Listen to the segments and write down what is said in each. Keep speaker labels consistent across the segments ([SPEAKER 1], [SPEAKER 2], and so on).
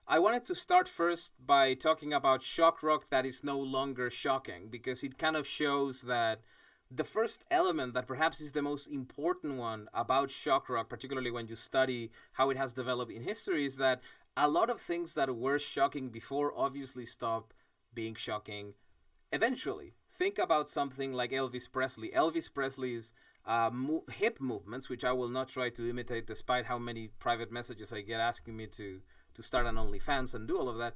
[SPEAKER 1] I wanted to start first by talking about shock rock that is no longer shocking, because it kind of shows that the first element that perhaps is the most important one about shock rock, particularly when you study how it has developed in history, is that a lot of things that were shocking before obviously stop being shocking eventually. Think about something like Elvis Presley. Elvis Presley's hip movements, which I will not try to imitate, despite how many private messages I get asking me to start an OnlyFans and do all of that.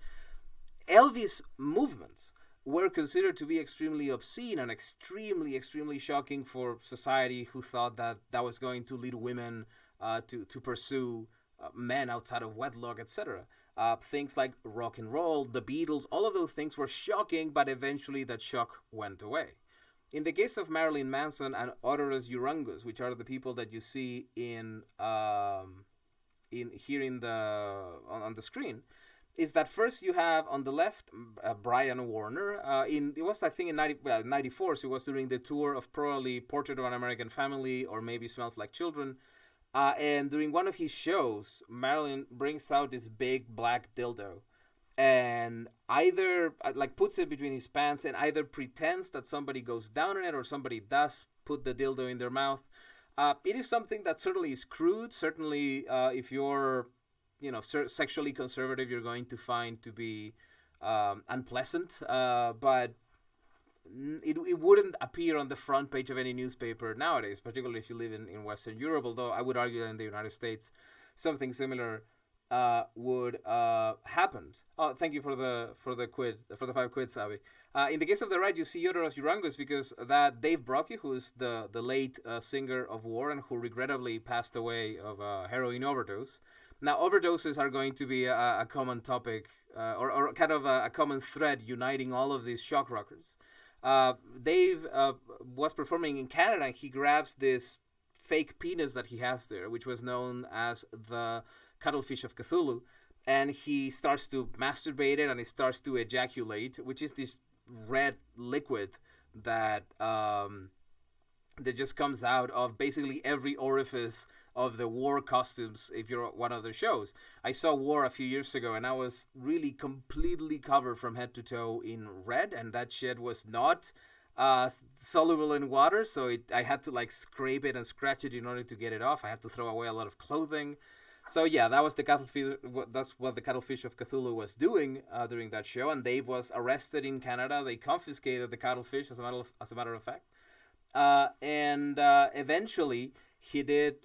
[SPEAKER 1] Elvis movements were considered to be extremely obscene and extremely shocking for society, who thought that that was going to lead women to pursue men outside of wedlock, etc. Things like rock and roll, the Beatles, all of those things were shocking, but eventually that shock went away. In the case of Marilyn Manson and Odorous Urungus, which are the people that you see in here in the on the screen, is that first you have on the left Brian Warner. It was, I think, in 94, so it was during the tour of probably Portrait of an American Family or maybe Smells Like Children. And during one of his shows, Marilyn brings out this big black dildo and either like puts it between his pants and either pretends that somebody goes down on it or somebody does put the dildo in their mouth. It is something that certainly is crude. Certainly, if you're sexually conservative, you're going to find to be unpleasant. But it wouldn't appear on the front page of any newspaper nowadays, particularly if you live in Western Europe, although I would argue that in the United States something similar would happen. Oh, thank you for the for the 5 quid, Sabi. In the case of the right, you see Yodoros Urangus, because that Dave Brockie, who's the late singer of War and who regrettably passed away of a heroin overdose. Now, overdoses are going to be a common topic, or kind of a common thread uniting all of these shock rockers. Dave was performing in Canada, and he grabs this fake penis that he has there, which was known as the cuttlefish of Cthulhu, and he starts to masturbate it, and he starts to ejaculate, which is this red liquid that that just comes out of basically every orifice of the War costumes if you're at one of their shows. I saw War a few years ago, and I was really completely covered from head to toe in red, and that shit was not soluble in water, so I had to like scrape it and scratch it in order to get it off. I had to throw away a lot of clothing. So yeah, that was the cuttlefish. That's what the cuttlefish of Cthulhu was doing during that show, and Dave was arrested in Canada. They confiscated the cuttlefish, as a matter of fact, and eventually he did.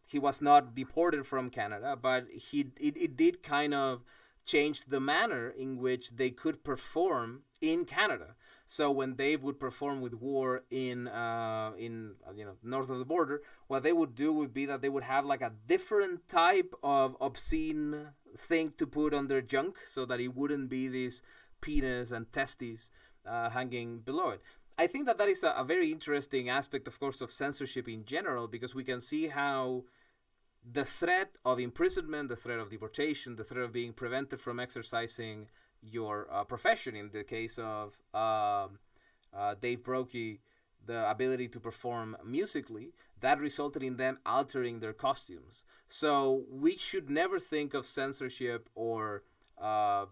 [SPEAKER 1] He was not deported from Canada, but it did kind of change the manner in which they could perform in Canada. So when Dave would perform with War in north of the border, what they would do would be that they would have like a different type of obscene thing to put on their junk, so that it wouldn't be these penis and testes hanging below it. I think that is a very interesting aspect, of course, of censorship in general, because we can see how the threat of imprisonment, the threat of deportation, the threat of being prevented from exercising your profession, in the case of Dave Brockie, the ability to perform musically, that resulted in them altering their costumes. So we should never think of censorship or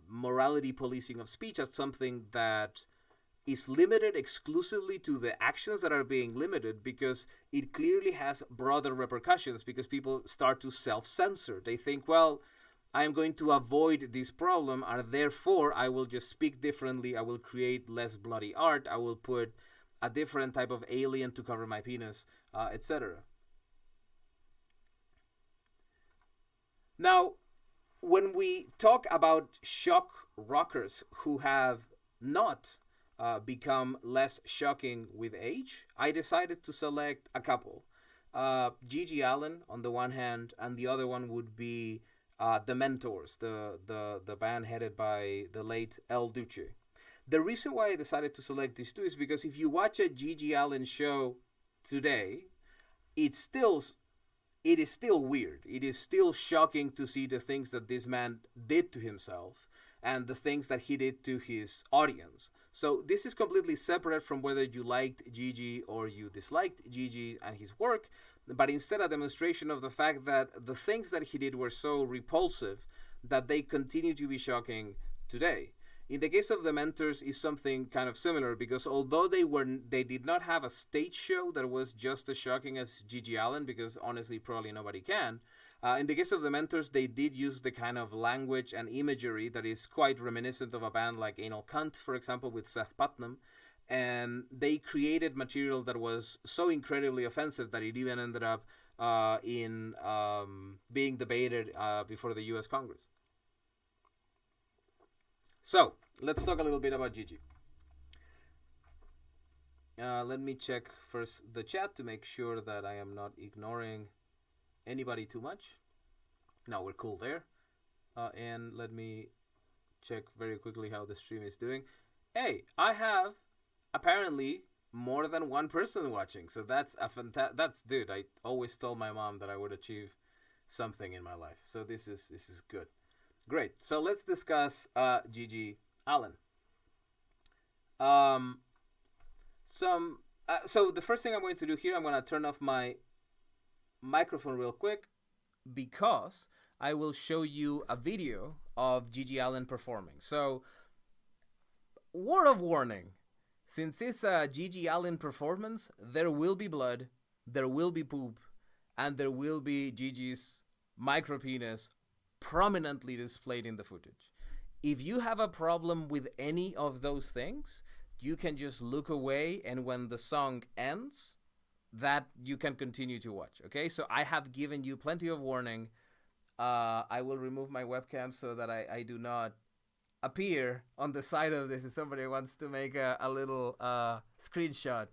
[SPEAKER 1] morality policing of speech as something that is limited exclusively to the actions that are being limited, because it clearly has broader repercussions, because people start to self-censor. They think, well, I am going to avoid this problem, and therefore I will just speak differently. I will create less bloody art. I will put a different type of alien to cover my penis, etc. Now, when we talk about shock rockers who have not become less shocking with age, I decided to select a couple. GG Allin on the one hand, and the other one would be the Mentors, the band headed by the late El Duce. The reason why I decided to select these two is because if you watch a GG Allin show today, it is still weird. It is still shocking to see the things that this man did to himself and the things that he did to his audience. So this is completely separate from whether you liked GG or you disliked GG and his work, but instead a demonstration of the fact that the things that he did were so repulsive that they continue to be shocking today. In the case of the Mentors is something kind of similar, because although they did not have a stage show that was just as shocking as GG Allin, because honestly probably nobody can. In the case of the Mentors, they did use the kind of language and imagery that is quite reminiscent of a band like Anal Cunt, for example, with Seth Putnam. And they created material that was so incredibly offensive that it even ended up in being debated before the U.S. Congress. So, let's talk a little bit about GG. Let me check first the chat to make sure that I am not ignoring anybody too much. No, we're cool there. And let me check very quickly how the stream is doing. Hey, I have apparently more than one person watching, so that's dude, I always told my mom that I would achieve something in my life, so this is good. Great. So let's discuss GG Allin. So the first thing I'm going to do here, I'm going to turn off my microphone real quick, because I will show you a video of GG Allin performing. So, word of warning, since it's a GG Allin performance, there will be blood, there will be poop, and there will be GG's micropenis prominently displayed in the footage. If you have a problem with any of those things, you can just look away, and when the song ends, that you can continue to watch. Okay, so I have given you plenty of warning. I will remove my webcam so that I do not appear on the side of this if somebody wants to make a little screenshot.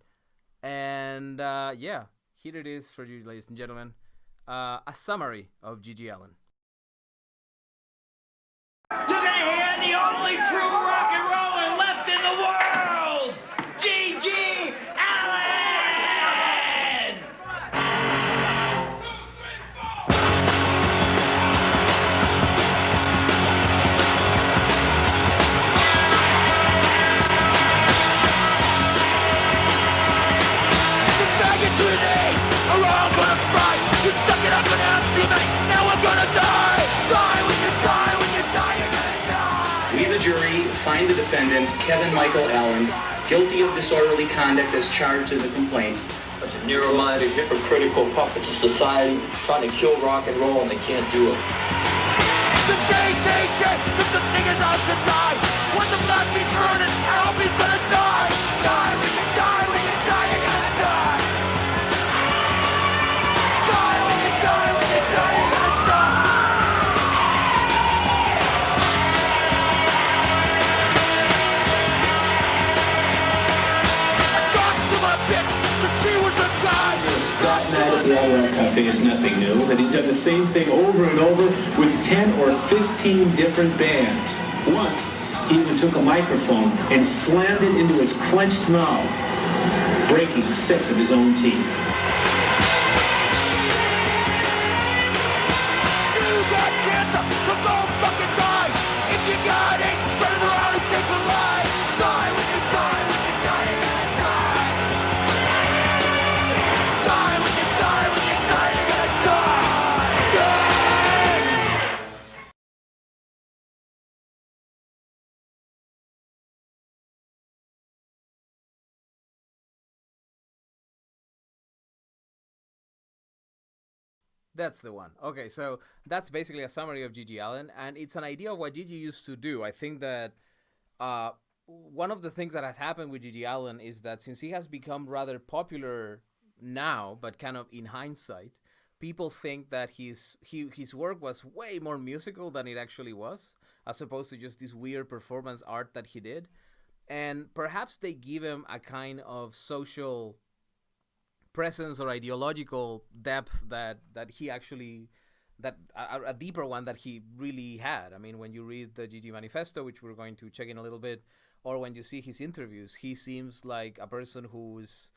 [SPEAKER 1] And yeah, here it is for you, ladies and gentlemen. A summary of GG Allin.
[SPEAKER 2] You're gonna hear the only true rock and roller left in the world, GG Allin! The faggots with AIDS are all gonna fry. You stuck it up and asked me, mate. Now we're gonna die. Die when you die. When you die, you're gonna die.
[SPEAKER 3] We, the jury, find the defendant, Kevin Michael Allin, guilty of disorderly conduct as charged in the complaint.
[SPEAKER 4] Bunch of narrow-minded, hypocritical puppets of society trying to kill rock and roll, and they can't do it.
[SPEAKER 2] The JJJ, if the thing is out to die. When the blood be burning, Albie's gonna die. Die when you die, when you die, you're gonna die. Die when you die, when you die, you're gonna die. I talked to my bitch, but she was a guy.
[SPEAKER 5] Wall cuffing is nothing new, that he's done the same thing over and over with 10 or 15 different bands. Once, he even took a microphone and slammed it into his clenched mouth, breaking 6 of his own teeth.
[SPEAKER 2] You got cancer, so go fucking die. If you got AIDS, spread it around, it takes a lie. Die when you die, when you die, you're gonna die. Die when you die, when you die, you're gonna die.
[SPEAKER 1] That's the one. Okay, so that's basically a summary of GG Allin, and it's an idea of what GG used to do. I think that one of the things that has happened with GG Allin is that since he has become rather popular now, but kind of in hindsight, people think that his work was way more musical than it actually was, as opposed to just this weird performance art that he did. And perhaps they give him a kind of social presence or ideological depth that he actually, that a deeper one that he really had. I mean, when you read the GG Manifesto, which we're going to check in a little bit, or when you see his interviews, he seems like a person who's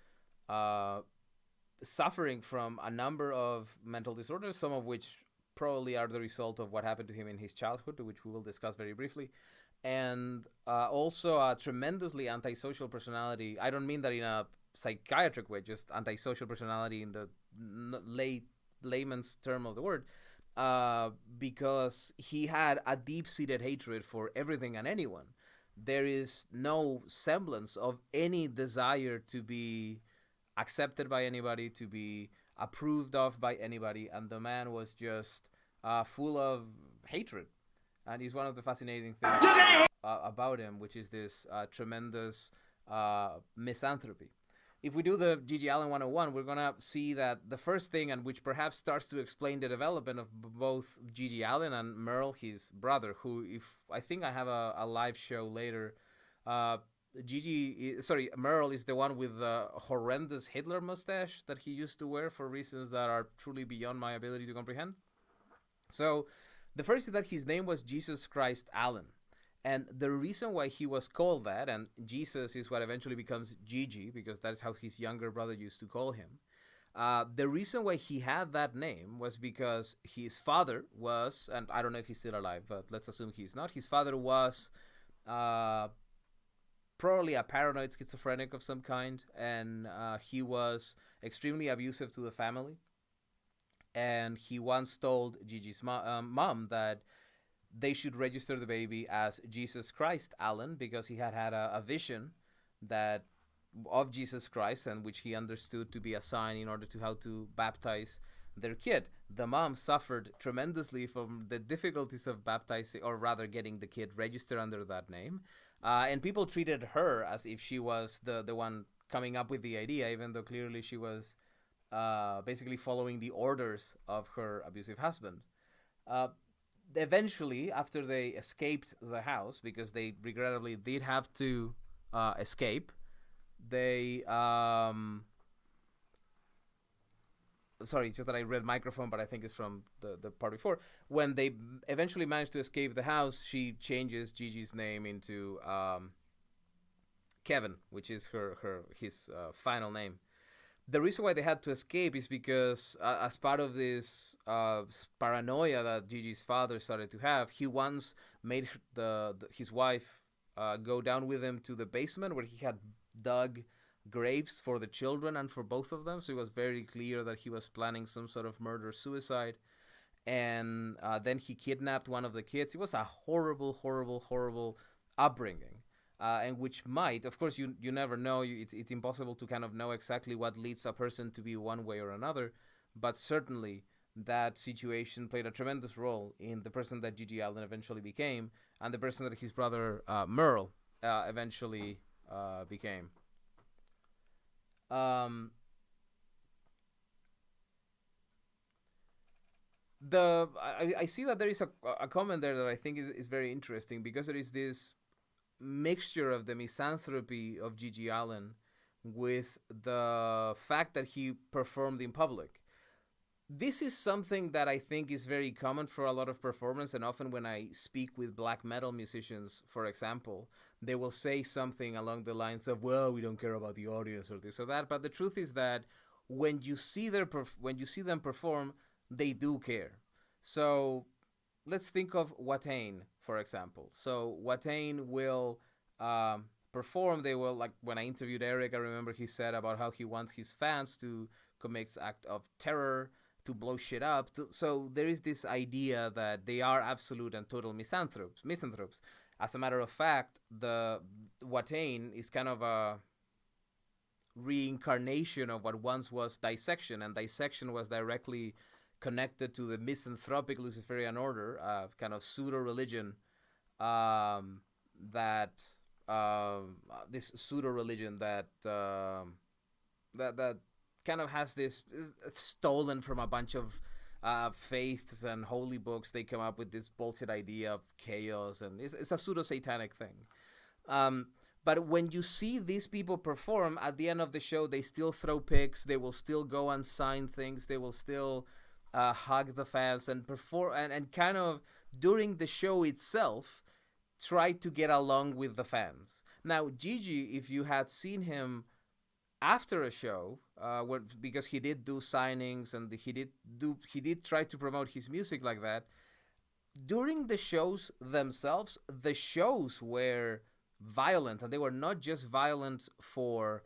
[SPEAKER 1] suffering from a number of mental disorders, some of which probably are the result of what happened to him in his childhood, which we will discuss very briefly. And also a tremendously antisocial personality. I don't mean that in a psychiatric way, just antisocial personality in the layman's term of the word. because he had a deep-seated hatred for everything and anyone. There is no semblance of any desire to be accepted by anybody, to be approved of by anybody, and the man was just full of hatred. And it's one of the fascinating things about him, which is this tremendous misanthropy. If we do the GG Allin 101, we're going to see that the first thing, and which perhaps starts to explain the development of both GG Allin and Merle, his brother, who, if I think I have a live show later, Merle is the one with the horrendous Hitler mustache that he used to wear for reasons that are truly beyond my ability to comprehend. So the first is that his name was Jesus Christ Allin. And the reason why he was called that, and Jesus is what eventually becomes GG, because that's how his younger brother used to call him. The reason why he had that name was because his father was, and I don't know if he's still alive, but let's assume he's not. His father was probably a paranoid schizophrenic of some kind, and he was extremely abusive to the family. And he once told Gigi's mom that they should register the baby as Jesus Christ Allin, because he had a vision that of Jesus Christ, and which he understood to be a sign in order to how to baptize their kid. The mom suffered tremendously from the difficulties of baptizing, or rather getting the kid registered under that name. And people treated her as if she was the one coming up with the idea, even though clearly she was basically following the orders of her abusive husband. Eventually, after they escaped the house, because they regrettably did have to escape, they sorry, just that I read microphone, but I think it's from the part before. When they eventually managed to escape the house, she changes Gigi's name into Kevin, which is his final name. The reason why they had to escape is because as part of this paranoia that Gigi's father started to have, he once made his wife go down with him to the basement where he had dug graves for the children and for both of them. So it was very clear that he was planning some sort of murder-suicide. And then he kidnapped one of the kids. It was a horrible, horrible, horrible upbringing. And which might, of course, you never know. It's impossible to kind of know exactly what leads a person to be one way or another. But certainly that situation played a tremendous role in the person that GG Allin eventually became, and the person that his brother Merle eventually became. I see that there is a comment there that I think is very interesting, because there is this mixture of the misanthropy of GG Allin with the fact that he performed in public. This is something that I think is very common for a lot of performers, and often when I speak with black metal musicians, for example, they will say something along the lines of, well, we don't care about the audience or this or that, but the truth is that when you see them perform, they do care. So let's think of Watain, for example. So Watain will perform. They will, like when I interviewed Eric, I remember he said about how he wants his fans to commit acts of terror, to blow shit up. So there is this idea that they are absolute and total misanthropes. As a matter of fact, the Watain is kind of a reincarnation of what once was Dissection, and Dissection was directly connected to the misanthropic Luciferian order, kind of pseudo-religion, this pseudo-religion that kind of has this stolen from a bunch of faiths and holy books. They come up with this bullshit idea of chaos, and it's a pseudo-satanic thing. But when you see these people perform, at the end of the show, they still throw pics, they will still go and sign things, they will still hug the fans and perform, and kind of during the show itself try to get along with the fans. Now, Gigi, if you had seen him after a show, because he did do signings and he did try to promote his music like that, during the shows themselves, the shows were violent, and they were not just violent for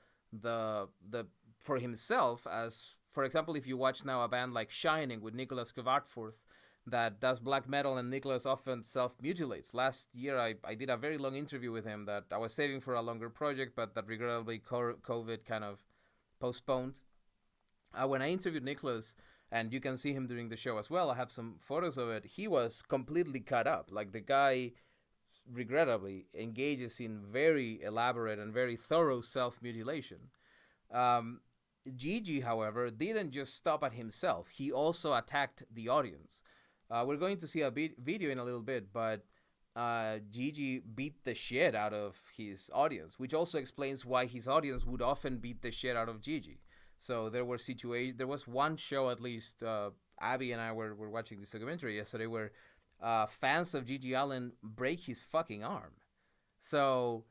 [SPEAKER 1] for himself, as for example, if you watch now a band like Shining with Nicholas Kvartforth, that does black metal, and Nicholas often self-mutilates. Last year, I did a very long interview with him that I was saving for a longer project, but that regrettably COVID kind of postponed. When I interviewed Nicholas, and you can see him during the show as well, I have some photos of it, he was completely cut up. Like, the guy regrettably engages in very elaborate and very thorough self-mutilation. GG, however, didn't just stop at himself. He also attacked the audience. We're going to see a video in a little bit, but GG beat the shit out of his audience, which also explains why his audience would often beat the shit out of GG. So there were situations. There was one show, at least, Abby and I were watching this documentary yesterday, where fans of GG Allin break his fucking arm. So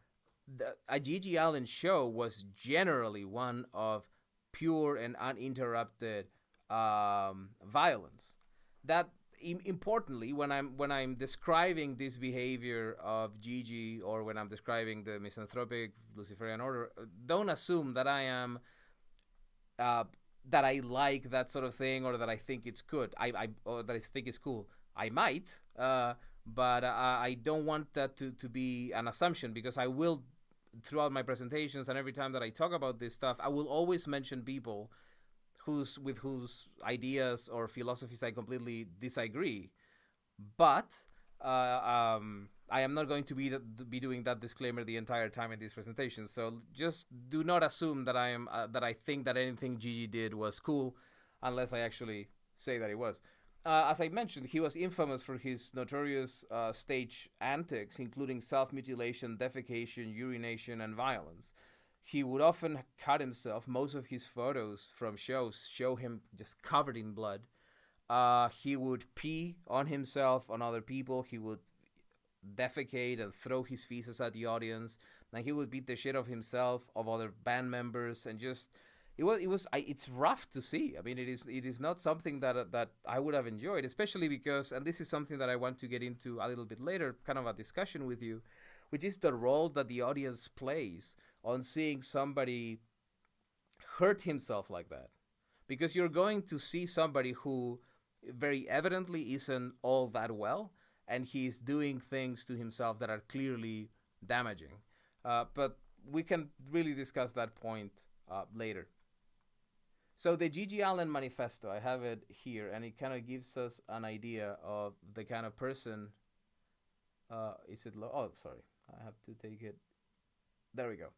[SPEAKER 1] a GG Allin show was generally one of pure and uninterrupted violence. That importantly, when I'm describing this behavior of GG, or when I'm describing the misanthropic Luciferian order, don't assume that I am that I like that sort of thing, or that I think it's good. Or that I think it's cool. I might, but I don't want that to be an assumption, because I will, throughout my presentations and every time that I talk about this stuff, I will always mention people with whose ideas or philosophies I completely disagree. But I am not going to be doing that disclaimer the entire time in this presentation. So just do not assume that I think that anything GG did was cool, unless I actually say that it was. As I mentioned, he was infamous for his notorious stage antics, including self-mutilation, defecation, urination, and violence. He would often cut himself. Most of his photos from shows show him just covered in blood. He would pee on himself, on other people. He would defecate and throw his feces at the audience. And he would beat the shit of himself, of other band members, and just it's rough to see. I mean, it is not something that I would have enjoyed, especially because, and this is something that I want to get into a little bit later, kind of a discussion with you, which is the role that the audience plays on seeing somebody hurt himself like that. Because you're going to see somebody who very evidently isn't all that well, and he's doing things to himself that are clearly damaging. But we can really discuss that point later. So the GG Allin Manifesto, I have it here, and it kind of gives us an idea of the kind of person. Is it low? Oh, sorry. I have to take it. There we go.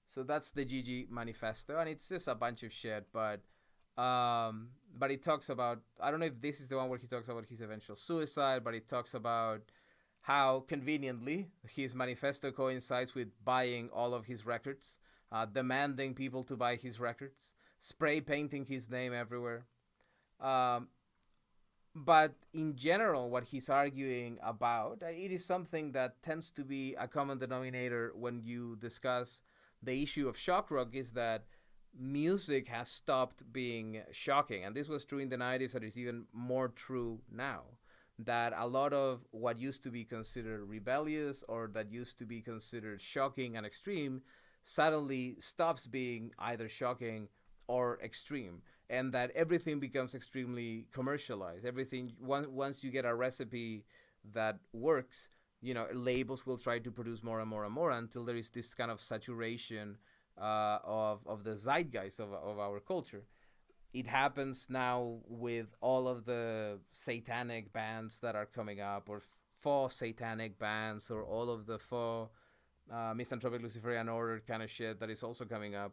[SPEAKER 1] So that's the GG Manifesto, and it's just a bunch of shit, but it talks about, I don't know if this is the one where he talks about his eventual suicide, but it talks about how conveniently his manifesto coincides with buying all of his records, demanding people to buy his records, spray painting his name everywhere. But in general, what he's arguing about, it is something that tends to be a common denominator when you discuss the issue of shock rock, is that music has stopped being shocking. And this was true in the 90s, and it's even more true now. That a lot of what used to be considered rebellious, or that used to be considered shocking and extreme, suddenly stops being either shocking or extreme, and that everything becomes extremely commercialized. Everything, once you get a recipe that works, labels will try to produce more and more and more until there is this kind of saturation of the zeitgeist of our culture. It happens now with all of the satanic bands that are coming up, or faux satanic bands, or all of the faux misanthropic Luciferian order kind of shit that is also coming up.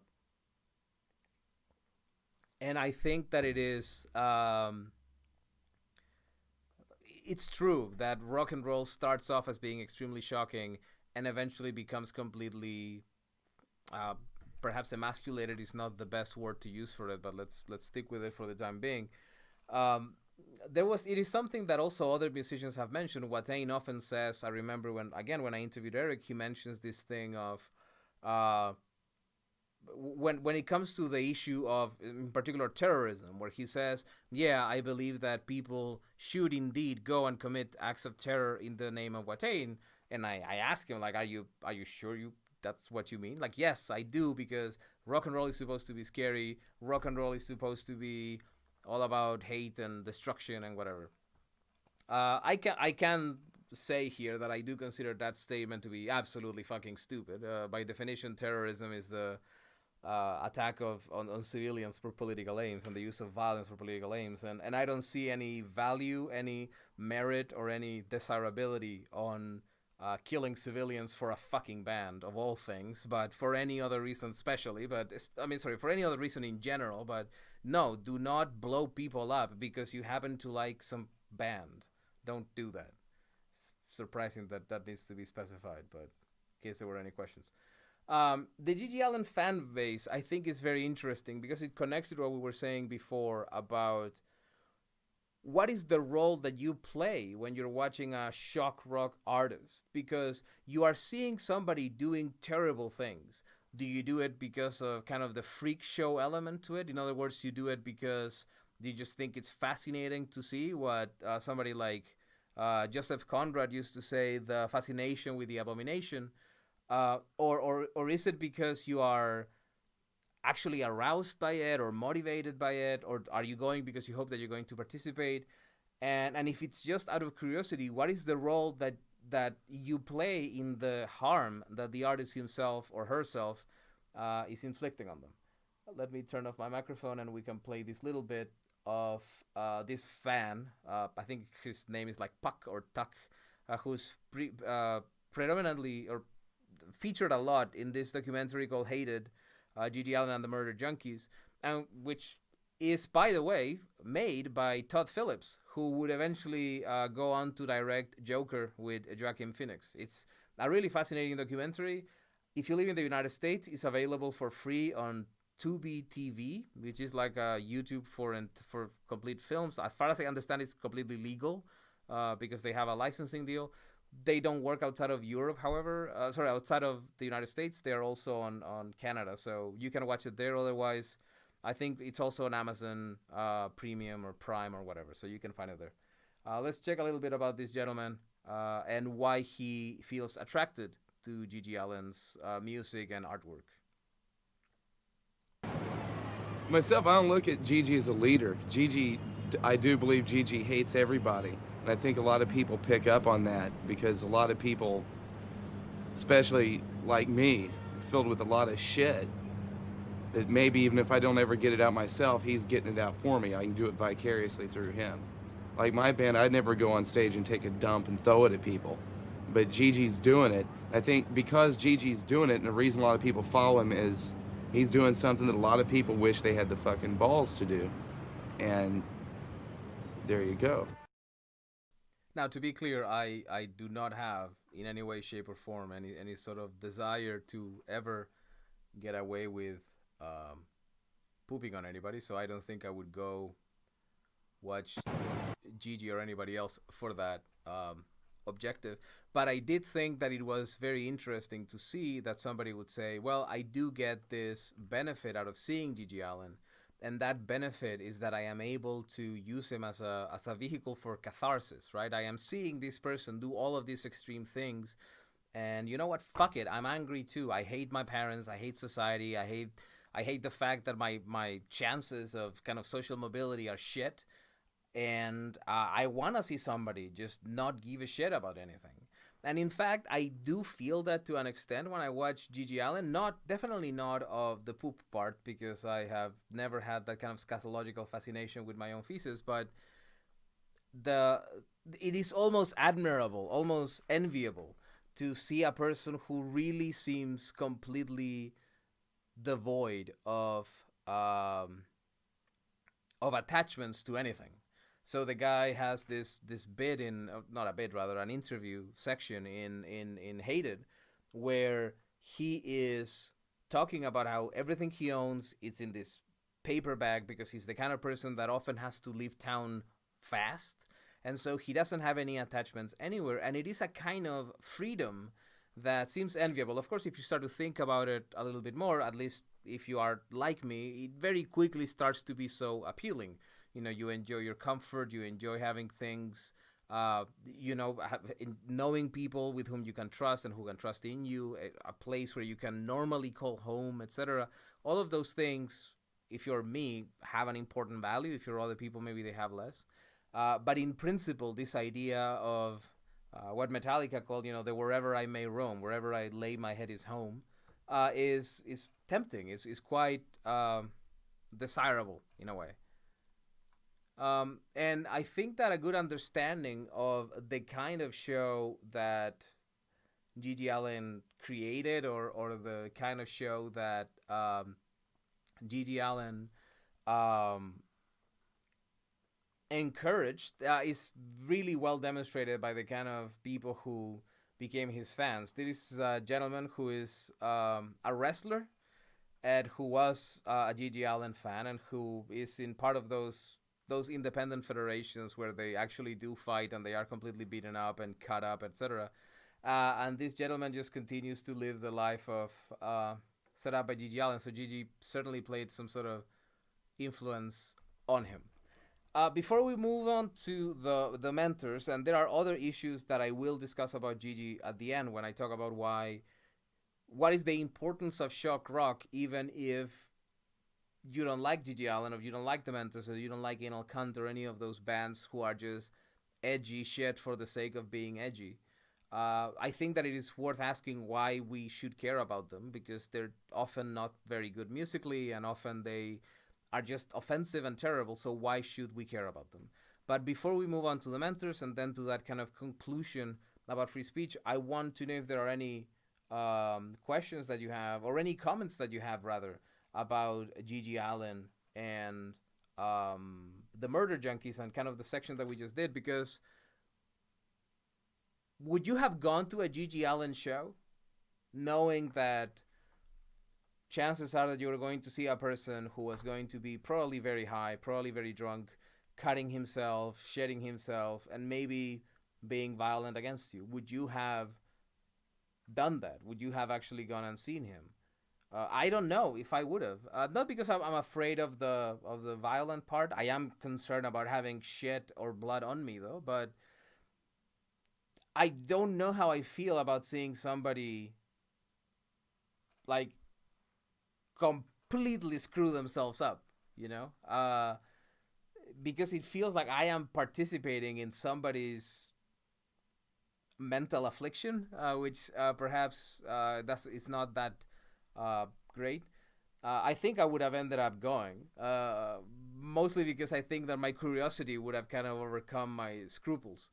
[SPEAKER 1] And I think that it is, it's true that rock and roll starts off as being extremely shocking and eventually becomes completely, perhaps emasculated is not the best word to use for it, but let's stick with it for the time being. It is something that also other musicians have mentioned. Watain often says, I remember when I interviewed Eric, he mentions this thing of, when it comes to the issue of, in particular, terrorism, where he says, yeah, I believe that people should indeed go and commit acts of terror in the name of Watain. And I ask him, like, are you sure that's what you mean? Like, yes, I do, because rock and roll is supposed to be scary. Rock and roll is supposed to be all about hate and destruction and whatever. I can say here that I do consider that statement to be absolutely fucking stupid. By definition, terrorism is the attack on civilians for political aims and the use of violence for political aims. And I don't see any value, any merit, or any desirability on killing civilians for a fucking band, of all things, but for any other reason especially. But, for any other reason in general. But no, do not blow people up because you happen to like some band. Don't do that. Surprising that needs to be specified, but in case there were any questions. The GG Allin fan base, I think, is very interesting because it connects to what we were saying before about what is the role that you play when you're watching a shock rock artist, because you are seeing somebody doing terrible things. Do you do it because of kind of the freak show element to it? In other words, you do it because you just think it's fascinating to see what somebody like Joseph Conrad used to say, the fascination with the abomination, or is it because you are actually aroused by it or motivated by it, or are you going because you hope that you're going to participate? And if it's just out of curiosity, what is the role that you play in the harm that the artist himself or herself is inflicting on them? Let me turn off my microphone and we can play this little bit of this fan. I think his name is like Puck or Tuck, who's predominantly or featured a lot in this documentary called Hated, GG Allin and the Murder Junkies, and which is, by the way, made by Todd Phillips, who would eventually go on to direct Joker with Joaquin Phoenix. It's a really fascinating documentary. If you live in the United States, it's available for free on Tubi TV, which is like a YouTube for complete films. As far as I understand, it's completely legal because they have a licensing deal. They don't work outside of Europe, however. Outside of the United States. They are also on Canada, so you can watch it there. Otherwise, I think it's also on Amazon Premium or Prime or whatever, so you can find it there. Let's check a little bit about this gentleman and why he feels attracted to GG Allin's music and artwork.
[SPEAKER 6] Myself, I don't look at GG as a leader. I do believe GG hates everybody. And I think a lot of people pick up on that because a lot of people, especially like me, filled with a lot of shit, that maybe even if I don't ever get it out myself, he's getting it out for me. I can do it vicariously through him. Like my band, I'd never go on stage and take a dump and throw it at people. But GG's doing it. I think because GG's doing it, and the reason a lot of people follow him is he's doing something that a lot of people wish they had the fucking balls to do. And there you go.
[SPEAKER 1] Now, to be clear, I do not have, in any way, shape, or form, any sort of desire to ever get away with pooping on anybody, so I don't think I would go watch GG or anybody else for that objective. But I did think that it was very interesting to see that somebody would say, well, I do get this benefit out of seeing GG Allin, and that benefit is that I am able to use him as a vehicle for catharsis, right? I am seeing this person do all of these extreme things, and you know what? Fuck it. I'm angry too. I hate my parents. I hate society. I hate the fact that my chances of kind of social mobility are shit, and I want to see somebody just not give a shit about anything. And in fact, I do feel that to an extent when I watch GG Allin. Definitely not of the poop part, because I have never had that kind of scatological fascination with my own feces. But it is almost admirable, almost enviable, to see a person who really seems completely devoid of attachments to anything. So the guy has this bit an interview section in Hated, where he is talking about how everything he owns is in this paper bag because he's the kind of person that often has to leave town fast, and so he doesn't have any attachments anywhere, and it is a kind of freedom that seems enviable. Of course, if you start to think about it a little bit more, at least if you are like me, it very quickly starts to be so appealing. You know, you enjoy your comfort, you enjoy having things, knowing people with whom you can trust and who can trust in you, a place where you can normally call home, etc. All of those things if you're me, have an important value. If you're other people, maybe they have less. But in principle, this idea of what Metallica called, the wherever I may roam, wherever I lay my head is home, is tempting. Is quite desirable in a way. And I think that a good understanding of the kind of show that GG Allin created, or the kind of show that GG Allin encouraged is really well demonstrated by the kind of people who became his fans. This is a gentleman who is a wrestler and who was a GG Allin fan, and who is in part of those independent federations where they actually do fight and they are completely beaten up and cut up, etc. And this gentleman just continues to live the life of set up by GG Allin. So GG certainly played some sort of influence on him. Before we move on to the mentors, and there are other issues that I will discuss about GG at the end when I talk about what is the importance of shock rock, even if you don't like GG Allin, or you don't like the mentors, or you don't like Anal Cunt, or any of those bands who are just edgy shit for the sake of being edgy. I think that it is worth asking why we should care about them, because they're often not very good musically, and often they are just offensive and terrible, so why should we care about them? But before we move on to the mentors and then to that kind of conclusion about free speech, I want to know if there are any questions that you have, or any comments that you have, rather, about GG Allin and the Murder Junkies, and kind of the section that we just did. Because would you have gone to a GG Allin show knowing that chances are that you were going to see a person who was going to be probably very high, probably very drunk, cutting himself, shedding himself, and maybe being violent against you? Would you have done that? Would you have actually gone and seen him? I don't know if I would have. Not because I'm afraid of the violent part. I am concerned about having shit or blood on me, though. But I don't know how I feel about seeing somebody like completely screw themselves up, because it feels like I am participating in somebody's mental affliction, which perhaps it's not that great. I think I would have ended up going, mostly because I think that my curiosity would have kind of overcome my scruples.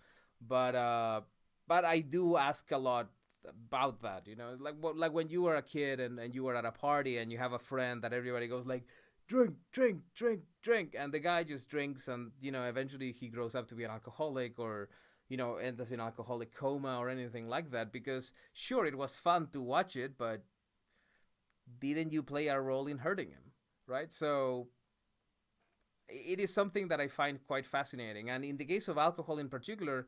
[SPEAKER 1] But I do ask a lot about that, like when you were a kid and you were at a party and you have a friend that everybody goes like, drink, drink, drink, drink, and the guy just drinks, and eventually he grows up to be an alcoholic, or ends up in an alcoholic coma or anything like that, because sure, it was fun to watch it, but didn't you play a role in hurting him, right? So it is something that I find quite fascinating, and in the case of alcohol in particular,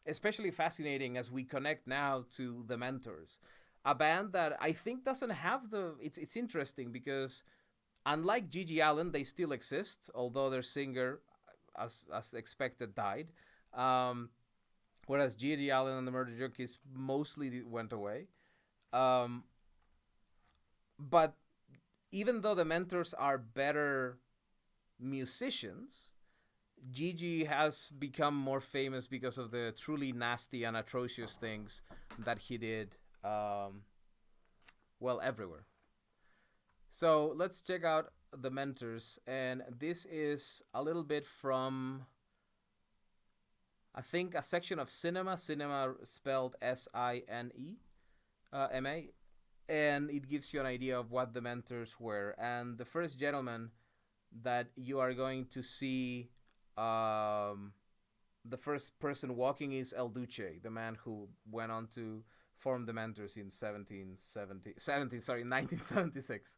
[SPEAKER 1] especially fascinating as we connect now to the Mentors, a band that I think doesn't have it's interesting because unlike GG Allin, they still exist, although their singer, as expected, died. Whereas GG Allin and the Murder Junkies mostly went away. But even though the Mentors are better musicians, GG has become more famous because of the truly nasty and atrocious things that he did, everywhere. So let's check out the Mentors, and this is a little bit from, I think, a section of Cinema spelled SINE, MA, and it gives you an idea of what the Mentors were. And the first gentleman that you are going to see, the first person walking, is El Duce, the man who went on to form the Mentors in 1976.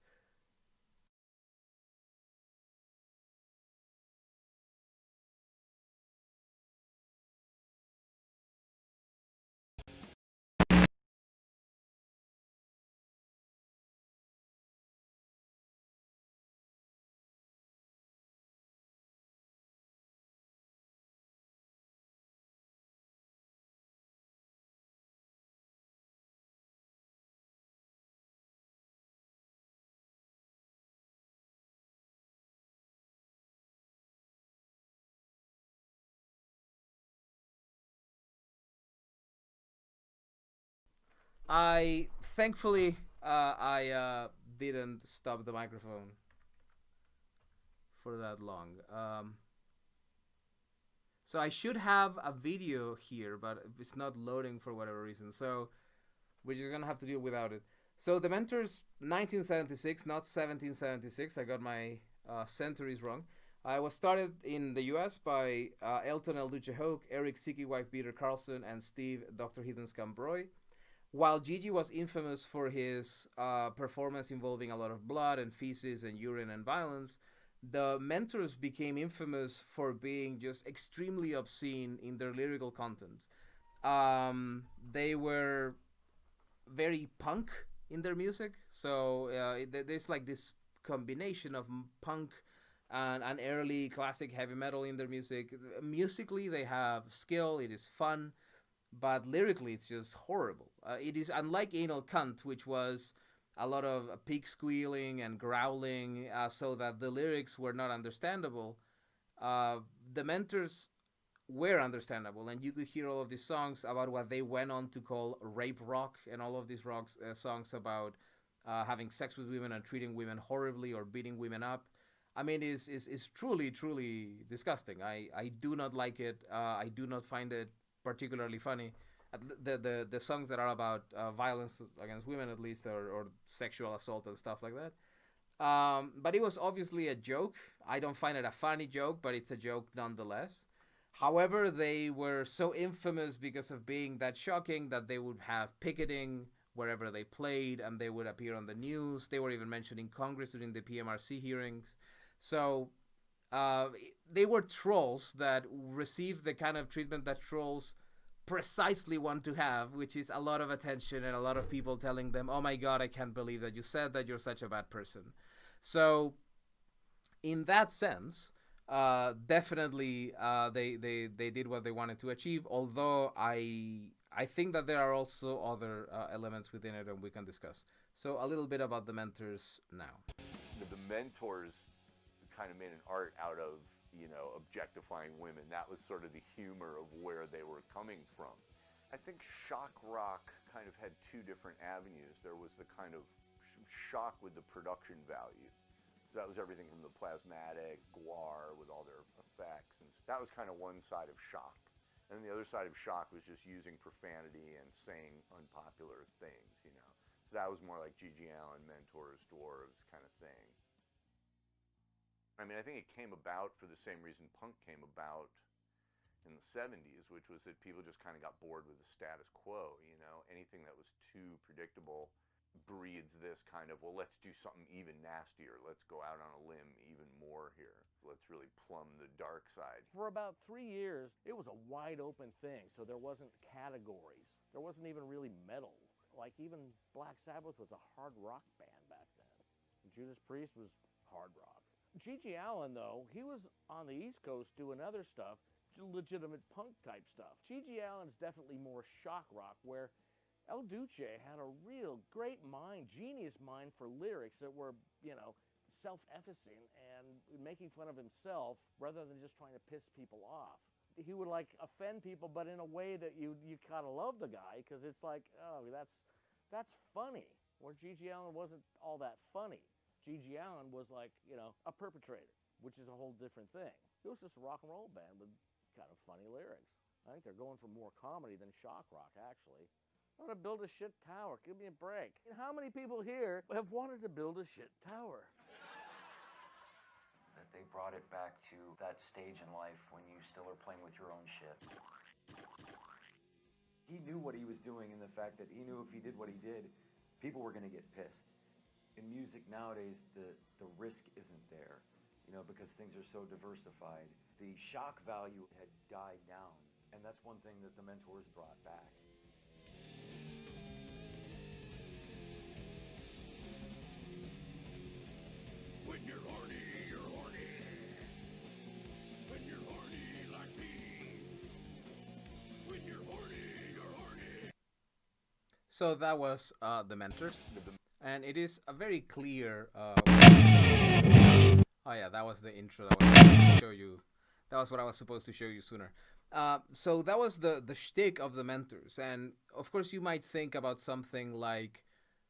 [SPEAKER 1] I thankfully I didn't stop the microphone for that long. So I should have a video here, but it's not loading for whatever reason. So we're just gonna have to deal without it. So The Mentors, 1976, not 1776. I got my centuries wrong. I was started in the U.S. by Elton El Duce Hoke, Eric Siki Wife Peter Carlson, and Steve Dr. Heathen Scambroy. While Gigi was infamous for his performance involving a lot of blood and feces and urine and violence, the Mentors became infamous for being just extremely obscene in their lyrical content. They were very punk in their music, so there's like this combination of punk and early classic heavy metal in their music. Musically, they have skill, it is fun, but lyrically it's just horrible. It is unlike Anal Cunt, which was a lot of pig squealing and growling, so that the lyrics were not understandable. The Mentors were understandable, and you could hear all of these songs about what they went on to call rape rock, and all of these songs about having sex with women and treating women horribly or beating women up. I mean, it's truly, truly disgusting. I do not like it. I do not find it particularly funny. The songs that are about violence against women, at least, or sexual assault and stuff like that. But it was obviously a joke. I don't find it a funny joke, but it's a joke nonetheless. However, they were so infamous because of being that shocking that they would have picketing wherever they played, and they would appear on the news. They were even mentioned in Congress during the PMRC hearings. So they were trolls that received the kind of treatment that trolls precisely want to have, which is a lot of attention and a lot of people telling them, oh my God, I can't believe that you said that, you're such a bad person. So in that sense, definitely they did what they wanted to achieve, although I think that there are also other elements within it and we can discuss. So a little bit about the Mentors now.
[SPEAKER 7] The Mentors kind of made an art out of, objectifying women. That was sort of the humor of where they were coming from. I think shock rock kind of had two different avenues. There was the kind of shock with the production value. So that was everything from the plasmatic, Guar, with all their effects. And that was kind of one side of shock. And the other side of shock was just using profanity and saying unpopular things, So that was more like GG Allin, Mentors, Dwarves kind of thing. I mean, I think it came about for the same reason punk came about in the 70s, which was that people just kind of got bored with the status quo, Anything that was too predictable breeds this kind of, well, let's do something even nastier. Let's go out on a limb even more here. Let's really plumb the dark side.
[SPEAKER 8] For about 3 years, it was a wide open thing, so there wasn't categories. There wasn't even really metal. Like, even Black Sabbath was a hard rock band back then. Judas Priest was hard rock. GG Allin, though, he was on the East Coast doing other stuff, legitimate punk type stuff. GG Allin's definitely more shock rock, where El Duce had a real great mind, genius mind for lyrics that were, self-effacing and making fun of himself rather than just trying to piss people off. He would offend people, but in a way that you kind of love the guy, because it's like, oh, that's funny. Where GG Allin wasn't all that funny. GG Allin was a perpetrator, which is a whole different thing. It was just a rock and roll band with kind of funny lyrics. I think they're going for more comedy than shock rock, actually. I want to build a shit tower. Give me a break. And how many people here have wanted to build a shit tower?
[SPEAKER 9] That they brought it back to that stage in life when you still are playing with your own shit. He knew what he was doing, in the fact that he knew if he did what he did, people were going to get pissed. In music nowadays, the risk isn't there, because things are so diversified. The shock value had died down, and that's one thing that the Mentors brought back.
[SPEAKER 2] When you're horny, you're horny. When you're horny like me. When you're horny, you're horny.
[SPEAKER 1] So that was the Mentors. And it is a very clear. Oh yeah, that was the intro. That was what I was supposed to show you sooner. So that was the shtick of the Mentors, and of course you might think about something like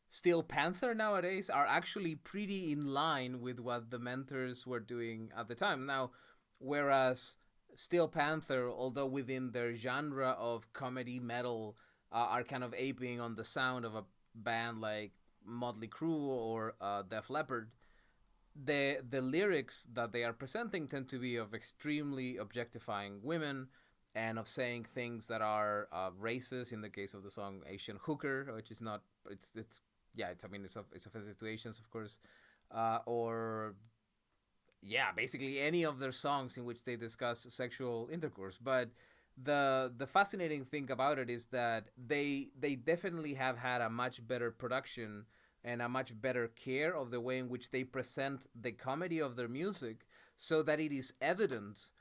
[SPEAKER 1] Steel Panther nowadays are actually pretty in line with what the Mentors were doing at the time. Now, whereas Steel Panther, although within their genre of comedy metal, are kind of aping on the sound of a band like Motley Crue or Def Leppard, the lyrics that they are presenting tend to be of extremely objectifying women and of saying things that are racist. In the case of the song Asian Hooker, which is not, it's yeah, it's, I mean, it's offensive to Asians, of course, or yeah, basically any of their songs in which they discuss sexual intercourse. But the fascinating thing about it is that they definitely have had a much better production and a much better care of the way in which they present the comedy of their music, so that it is evident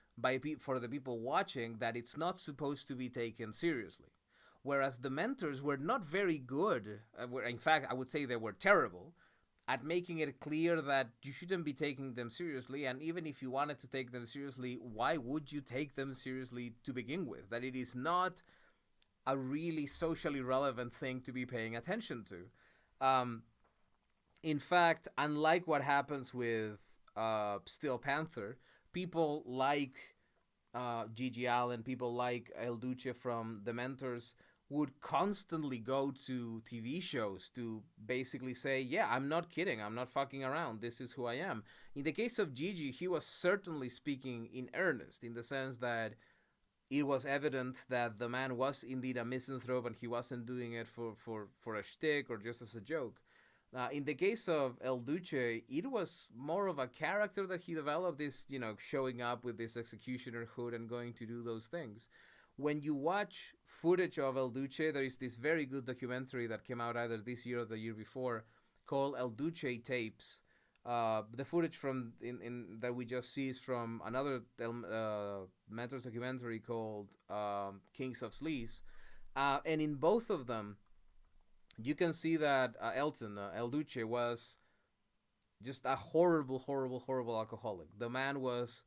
[SPEAKER 1] for the people watching that it's not supposed to be taken seriously. Whereas the Mentors were not very good, in fact, I would say they were terrible, at making it clear that you shouldn't be taking them seriously, and even if you wanted to take them seriously, why would you take them seriously to begin with? That it is not a really socially relevant thing to be paying attention to. In fact, unlike what happens with Steel Panther, people like GG Allin, people like El Duce from The Mentors would constantly go to TV shows to basically say, yeah, I'm not kidding, I'm not fucking around, this is who I am. In the case of Gigi, he was certainly speaking in earnest, in the sense that it was evident that the man was indeed a misanthrope and he wasn't doing it for a shtick or just as a joke. In the case of El Duce, it was more of a character that he developed, this, showing up with this executioner hood and going to do those things. When you watch footage of El Duce, there is this very good documentary that came out either this year or the year before called El Duce Tapes. The footage from that we just see is from another Mentors documentary called Kings of Sleaze. And in both of them, you can see that El Duce, was just a horrible, horrible, horrible alcoholic. The man was,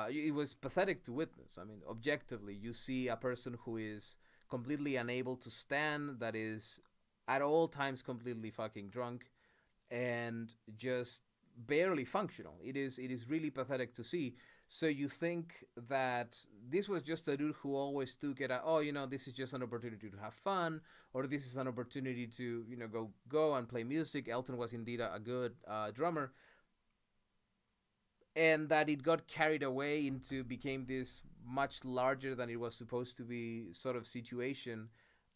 [SPEAKER 1] it was pathetic to witness. I mean, objectively, you see a person who is completely unable to stand, that is at all times completely fucking drunk, and just barely functional. It is really pathetic to see. So you think that this was just a dude who always took it at, this is just an opportunity to have fun, or this is an opportunity to, go and play music. Elton was indeed a good drummer. And that it got carried away became this much larger than it was supposed to be sort of situation.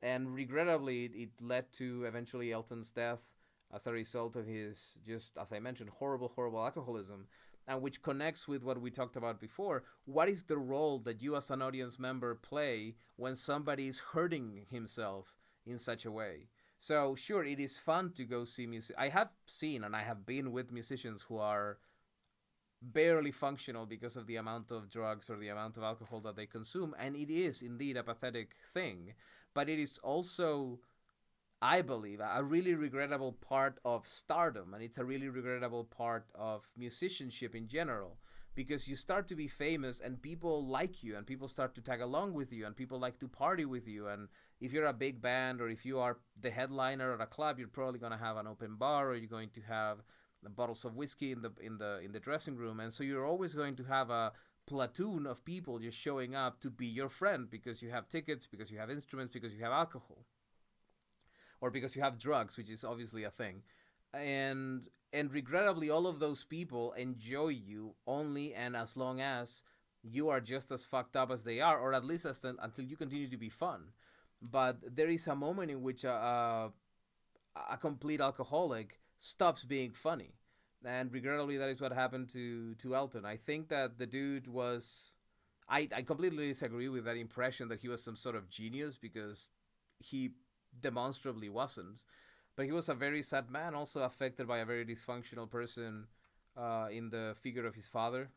[SPEAKER 1] And regrettably, it led to eventually Elton's death as a result of his, just as I mentioned, horrible, horrible alcoholism. And which connects with what we talked about before. What is the role that you as an audience member play when somebody is hurting himself in such a way? So sure, it is fun to go see music. I have seen and I have been with musicians who are barely functional because of the amount of drugs or the amount of alcohol that they consume. And it is indeed a pathetic thing. But it is also, I believe, a really regrettable part of stardom, and it's a really regrettable part of musicianship in general, because you start to be famous and people like you and people start to tag along with you and people like to party with you. And if you're a big band or if you are the headliner at a club, you're probably going to have an open bar, or you're going to have bottles of whiskey in the dressing room, and so you're always going to have a platoon of people just showing up to be your friend because you have tickets, because you have instruments, because you have alcohol, or because you have drugs, which is obviously a thing. And regrettably, all of those people enjoy you only and as long as you are just as fucked up as they are, or at least until you continue to be fun. But there is a moment in which a complete alcoholic stops being funny. And regrettably, that is what happened to Elton. I think that the dude was... I completely disagree with that impression that he was some sort of genius, because he demonstrably wasn't. But he was a very sad man, also affected by a very dysfunctional person in the figure of his father.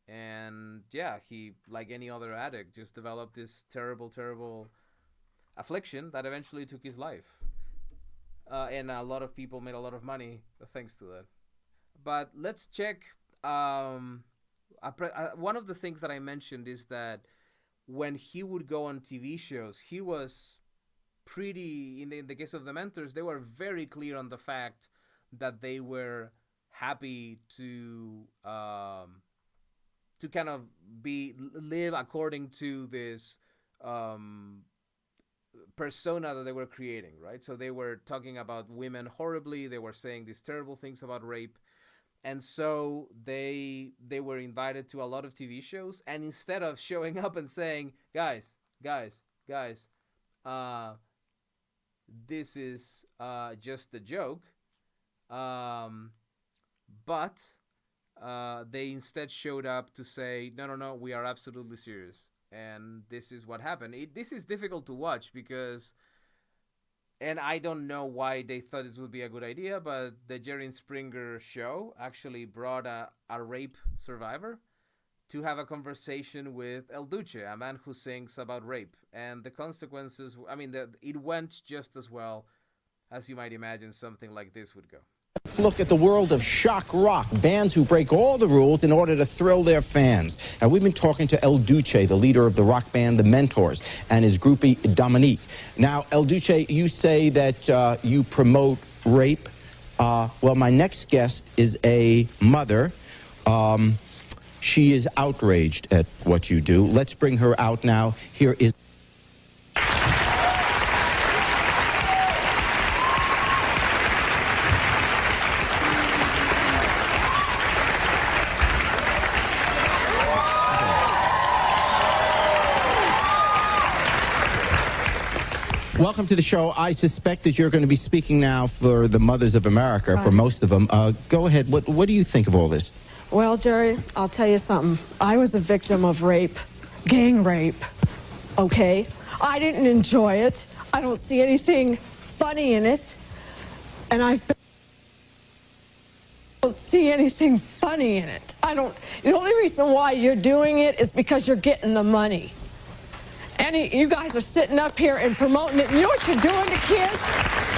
[SPEAKER 1] And yeah, he, like any other addict, just developed this terrible, terrible affliction that eventually took his life. And a lot of people made a lot of money thanks to that. But let's check. One of the things that I mentioned is that when he would go on TV shows, he was pretty, in the case of the mentors, they were very clear on the fact that they were happy to kind of live according to this persona that they were creating, right? So they were talking about women horribly, they were saying these terrible things about rape, and so they were invited to a lot of TV shows, and instead of showing up and saying, guys, this is just a joke, but they instead showed up to say, no, we are absolutely serious, and this is what happened. This is difficult to watch because, and I don't know why they thought it would be a good idea, but the Jerry Springer show actually brought a rape survivor to have a conversation with El Duce, a man who sings about rape. And the consequences, I mean, it went just as well as you might imagine something like this would go.
[SPEAKER 10] Let's look at the world of shock rock, bands who break all the rules in order to thrill their fans. Now, we've been talking to El Duce, the leader of the rock band The Mentors, and his groupie Dominique. Now, El Duce, you say that you promote rape. Well, my next guest is a mother. She is outraged at what you do. Let's bring her out now. Here is... Welcome to the show. I suspect that you're going to be speaking now for the mothers of America, for most of them. Go ahead. What do you think of all this?
[SPEAKER 11] Well, Jerry, I'll tell you something. I was a victim of rape, gang rape, okay? I didn't enjoy it. I don't see anything funny in it. And I don't see anything funny in it. The only reason why you're doing it is because you're getting the money. And you guys are sitting up here and promoting it. You know what you're doing to kids?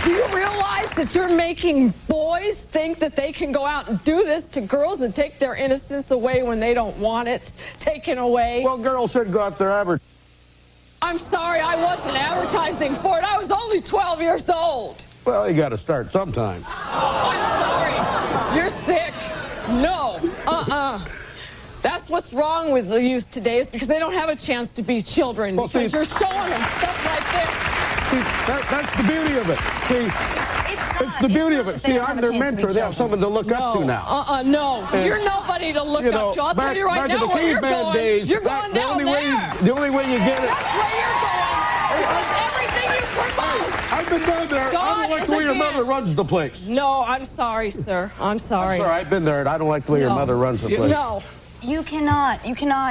[SPEAKER 11] Do you realize that you're making boys think that they can go out and do this to girls and take their innocence away when they don't want it taken away?
[SPEAKER 12] Well, girls should go out there advertising.
[SPEAKER 11] I'm sorry, I wasn't advertising for it. I was only 12 years old.
[SPEAKER 12] Well, you got to start sometime.
[SPEAKER 11] I'm sorry. You're sick. No. That's what's wrong with the youth today, is because they don't have a chance to be children, well, because you're showing them stuff like this.
[SPEAKER 12] See, that's the beauty of it. See, it's the beauty of it. See, I'm their mentor. They have something to look up to now.
[SPEAKER 11] No. And you're nobody to look up to. I'll tell you right now where you're going. You're going down there.
[SPEAKER 12] The only way you get it.
[SPEAKER 11] That's where you're going. It's everything you promote.
[SPEAKER 12] I've been down there. I don't like the way your mother runs the place.
[SPEAKER 11] No, I'm sorry, sir. I'm sorry.
[SPEAKER 12] I'm sorry, I've been there, and I don't like the way your mother runs the place.
[SPEAKER 11] No.
[SPEAKER 13] You cannot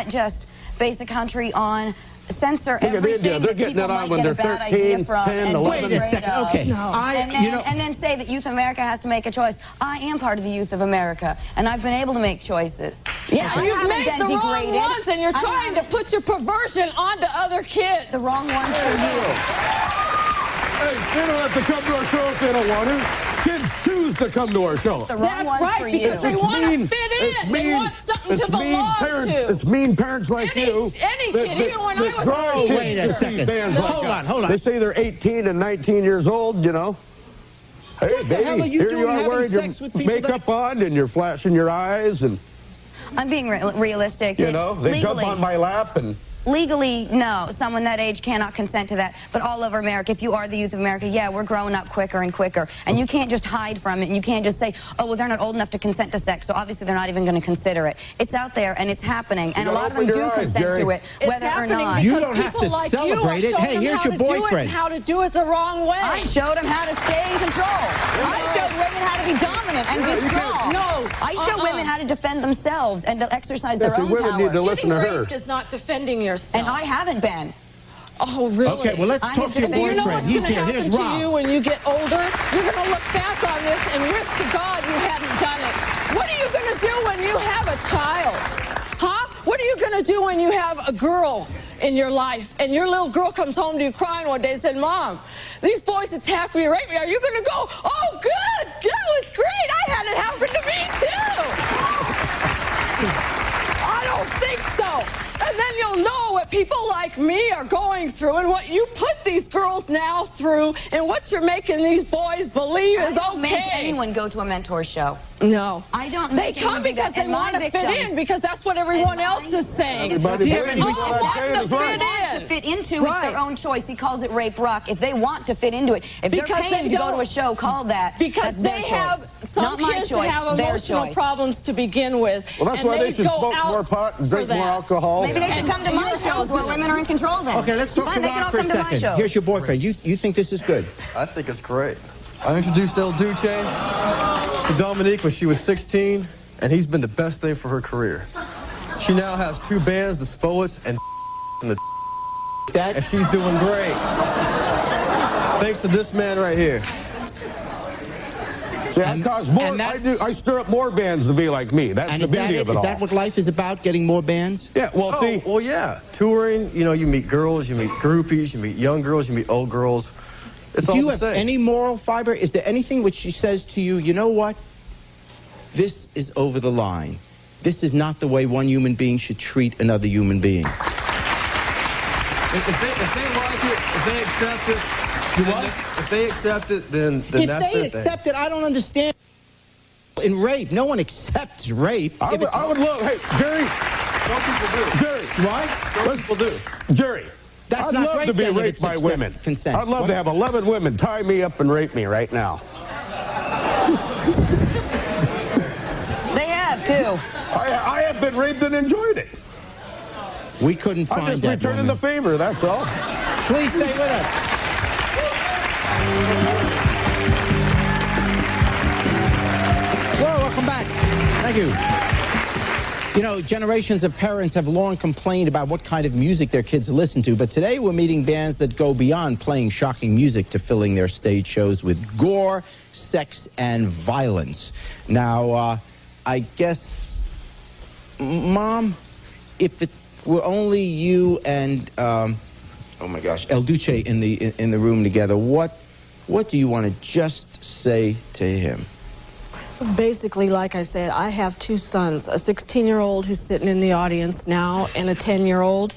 [SPEAKER 13] just base a country on censor everything that people might get a bad idea from and
[SPEAKER 10] wait a second, okay.
[SPEAKER 13] And then say that youth of America has to make a choice. I am part of the youth of America, and I've been able to make choices.
[SPEAKER 11] Yeah, you've made the wrong ones, and you're trying to put your perversion onto other kids.
[SPEAKER 13] The wrong ones for you.
[SPEAKER 12] Hey, they don't have to come to our show if they don't want to. Kids choose to come to our show.
[SPEAKER 13] The wrong ones for you.
[SPEAKER 11] Because they want to fit in. They want something to belong to.
[SPEAKER 12] It's mean parents like you.
[SPEAKER 11] Any kid, even when I was a teenager.
[SPEAKER 10] Wait a second. Hold on.
[SPEAKER 12] They say they're 18 and 19 years old, you know. Hey,
[SPEAKER 10] what the hell are you doing having sex with people?
[SPEAKER 12] Makeup on and you're flashing your eyes and...
[SPEAKER 13] I'm being realistic.
[SPEAKER 12] You know, they jump on my lap and...
[SPEAKER 13] Legally, no. Someone that age cannot consent to that. But all over America, if you are the youth of America, yeah, we're growing up quicker and quicker. And you can't just hide from it. And you can't just say, oh, well, they're not old enough to consent to sex, so obviously they're not even going to consider it. It's out there, and it's happening. And a lot of them do consent to it, whether or not.
[SPEAKER 10] You don't have to celebrate it. Hey, here's your boyfriend.
[SPEAKER 11] How to do it the wrong way.
[SPEAKER 13] I showed them how to stay in control. I showed women how to be dominant and be strong.
[SPEAKER 11] No.
[SPEAKER 13] I showed women how to defend themselves and to exercise their own
[SPEAKER 12] power.
[SPEAKER 13] Getting
[SPEAKER 11] raped is not defending yourself.
[SPEAKER 13] And I haven't been.
[SPEAKER 11] Oh, really?
[SPEAKER 10] Okay, well, let's talk to your boyfriend.
[SPEAKER 11] You know what's
[SPEAKER 10] He's here. Here's Rob.
[SPEAKER 11] To you when you get older? You're going to look back on this and wish to God you hadn't done it. What are you going to do when you have a child? Huh? What are you going to do when you have a girl in your life and your little girl comes home to you crying one day and said, Mom, these boys attacked me, raped me. Are you going to go, oh, good, that was great. I had it happen to me, too. I don't think so. And then you'll know what people like me are going through and what you put these girls now through and what you're making these boys believe is okay.
[SPEAKER 13] I don't make anyone go to a mentor show.
[SPEAKER 11] No.
[SPEAKER 13] I don't
[SPEAKER 11] They
[SPEAKER 13] make
[SPEAKER 11] come
[SPEAKER 13] anyone do
[SPEAKER 11] because
[SPEAKER 13] that.
[SPEAKER 11] they want to fit in because that's what everyone else is saying.
[SPEAKER 12] Everybody
[SPEAKER 11] If
[SPEAKER 12] believes
[SPEAKER 11] they
[SPEAKER 12] what I'm saying
[SPEAKER 11] want
[SPEAKER 12] is
[SPEAKER 11] to
[SPEAKER 12] right.
[SPEAKER 11] fit
[SPEAKER 13] Fit
[SPEAKER 11] in.
[SPEAKER 13] into it's their own choice. He calls it rape rock. If they want to fit into it, if
[SPEAKER 11] Because
[SPEAKER 13] they're paying
[SPEAKER 11] they
[SPEAKER 13] to go to
[SPEAKER 11] don't.
[SPEAKER 13] a show called that,
[SPEAKER 11] Because
[SPEAKER 13] that's their
[SPEAKER 11] they have
[SPEAKER 13] choice.
[SPEAKER 11] some
[SPEAKER 13] Not my
[SPEAKER 11] kids
[SPEAKER 13] choice,
[SPEAKER 11] have
[SPEAKER 13] their
[SPEAKER 11] emotional
[SPEAKER 13] choice.
[SPEAKER 11] problems to begin with.
[SPEAKER 12] Well, that's
[SPEAKER 11] and
[SPEAKER 12] why they should
[SPEAKER 11] go
[SPEAKER 12] smoke
[SPEAKER 11] out
[SPEAKER 12] more pot and
[SPEAKER 11] for
[SPEAKER 12] drink more
[SPEAKER 11] that.
[SPEAKER 12] alcohol.
[SPEAKER 13] Maybe they should come to my
[SPEAKER 11] you're
[SPEAKER 13] shows where
[SPEAKER 11] helping
[SPEAKER 13] women are in control then.
[SPEAKER 10] Okay, let's talk
[SPEAKER 13] Fine,
[SPEAKER 10] to
[SPEAKER 13] they can
[SPEAKER 10] Rob
[SPEAKER 13] all
[SPEAKER 10] for a
[SPEAKER 13] come to my
[SPEAKER 10] second.
[SPEAKER 13] shows.
[SPEAKER 10] Here's your boyfriend. You think this is good?
[SPEAKER 14] I think it's great. I introduced El Duce to Dominique when she was 16, and he's been the best thing for her career. She now has 2 bands, the Spoets and the and she's doing great. Thanks to this man right here.
[SPEAKER 12] Yeah, I stir up more bands to be like me. That's the beauty of it all.
[SPEAKER 10] Is that what life is about, getting more bands?
[SPEAKER 12] Yeah, well, see.
[SPEAKER 14] Well, yeah. Touring, you know, you meet girls, you meet groupies, you meet young girls, you meet old girls. It's all
[SPEAKER 10] Do you
[SPEAKER 14] the
[SPEAKER 10] have
[SPEAKER 14] same.
[SPEAKER 10] any moral fiber? Is there anything which she says to you, you know what? This is over the line. This is not the way one human being should treat another human being.
[SPEAKER 14] If they like it, if they accept it, if they accept it, then
[SPEAKER 10] If
[SPEAKER 14] that's
[SPEAKER 10] they
[SPEAKER 14] their thing.
[SPEAKER 10] accept it, I don't understand. In rape, no one accepts rape.
[SPEAKER 12] I would love, hey, Jerry.
[SPEAKER 14] Some people do.
[SPEAKER 12] Jerry.
[SPEAKER 10] What?
[SPEAKER 14] Some people do.
[SPEAKER 12] Jerry.
[SPEAKER 10] That's
[SPEAKER 12] I'd
[SPEAKER 10] not
[SPEAKER 12] love
[SPEAKER 10] rape
[SPEAKER 12] to be
[SPEAKER 10] then if
[SPEAKER 12] raped
[SPEAKER 10] it's
[SPEAKER 12] by women.
[SPEAKER 10] consent.
[SPEAKER 12] I'd love
[SPEAKER 10] What?
[SPEAKER 12] to have 11 women tie me up and rape me right now.
[SPEAKER 13] They have, too.
[SPEAKER 12] I have been raped and enjoyed it.
[SPEAKER 10] We couldn't find
[SPEAKER 12] I'm just
[SPEAKER 10] that
[SPEAKER 12] returning
[SPEAKER 10] woman.
[SPEAKER 12] the favor, that's all.
[SPEAKER 10] Please stay with us. Well, welcome back. Thank you. You know, generations of parents have long complained about what kind of music their kids listen to, but today we're meeting bands that go beyond playing shocking music to filling their stage shows with gore, sex, and violence. Now, I guess, Mom, if it were only you and, oh my gosh, El Duce in the room together, what do you want to just say to him?
[SPEAKER 11] Basically, like I said, I have 2 sons, a 16-year-old who's sitting in the audience now and a 10-year-old.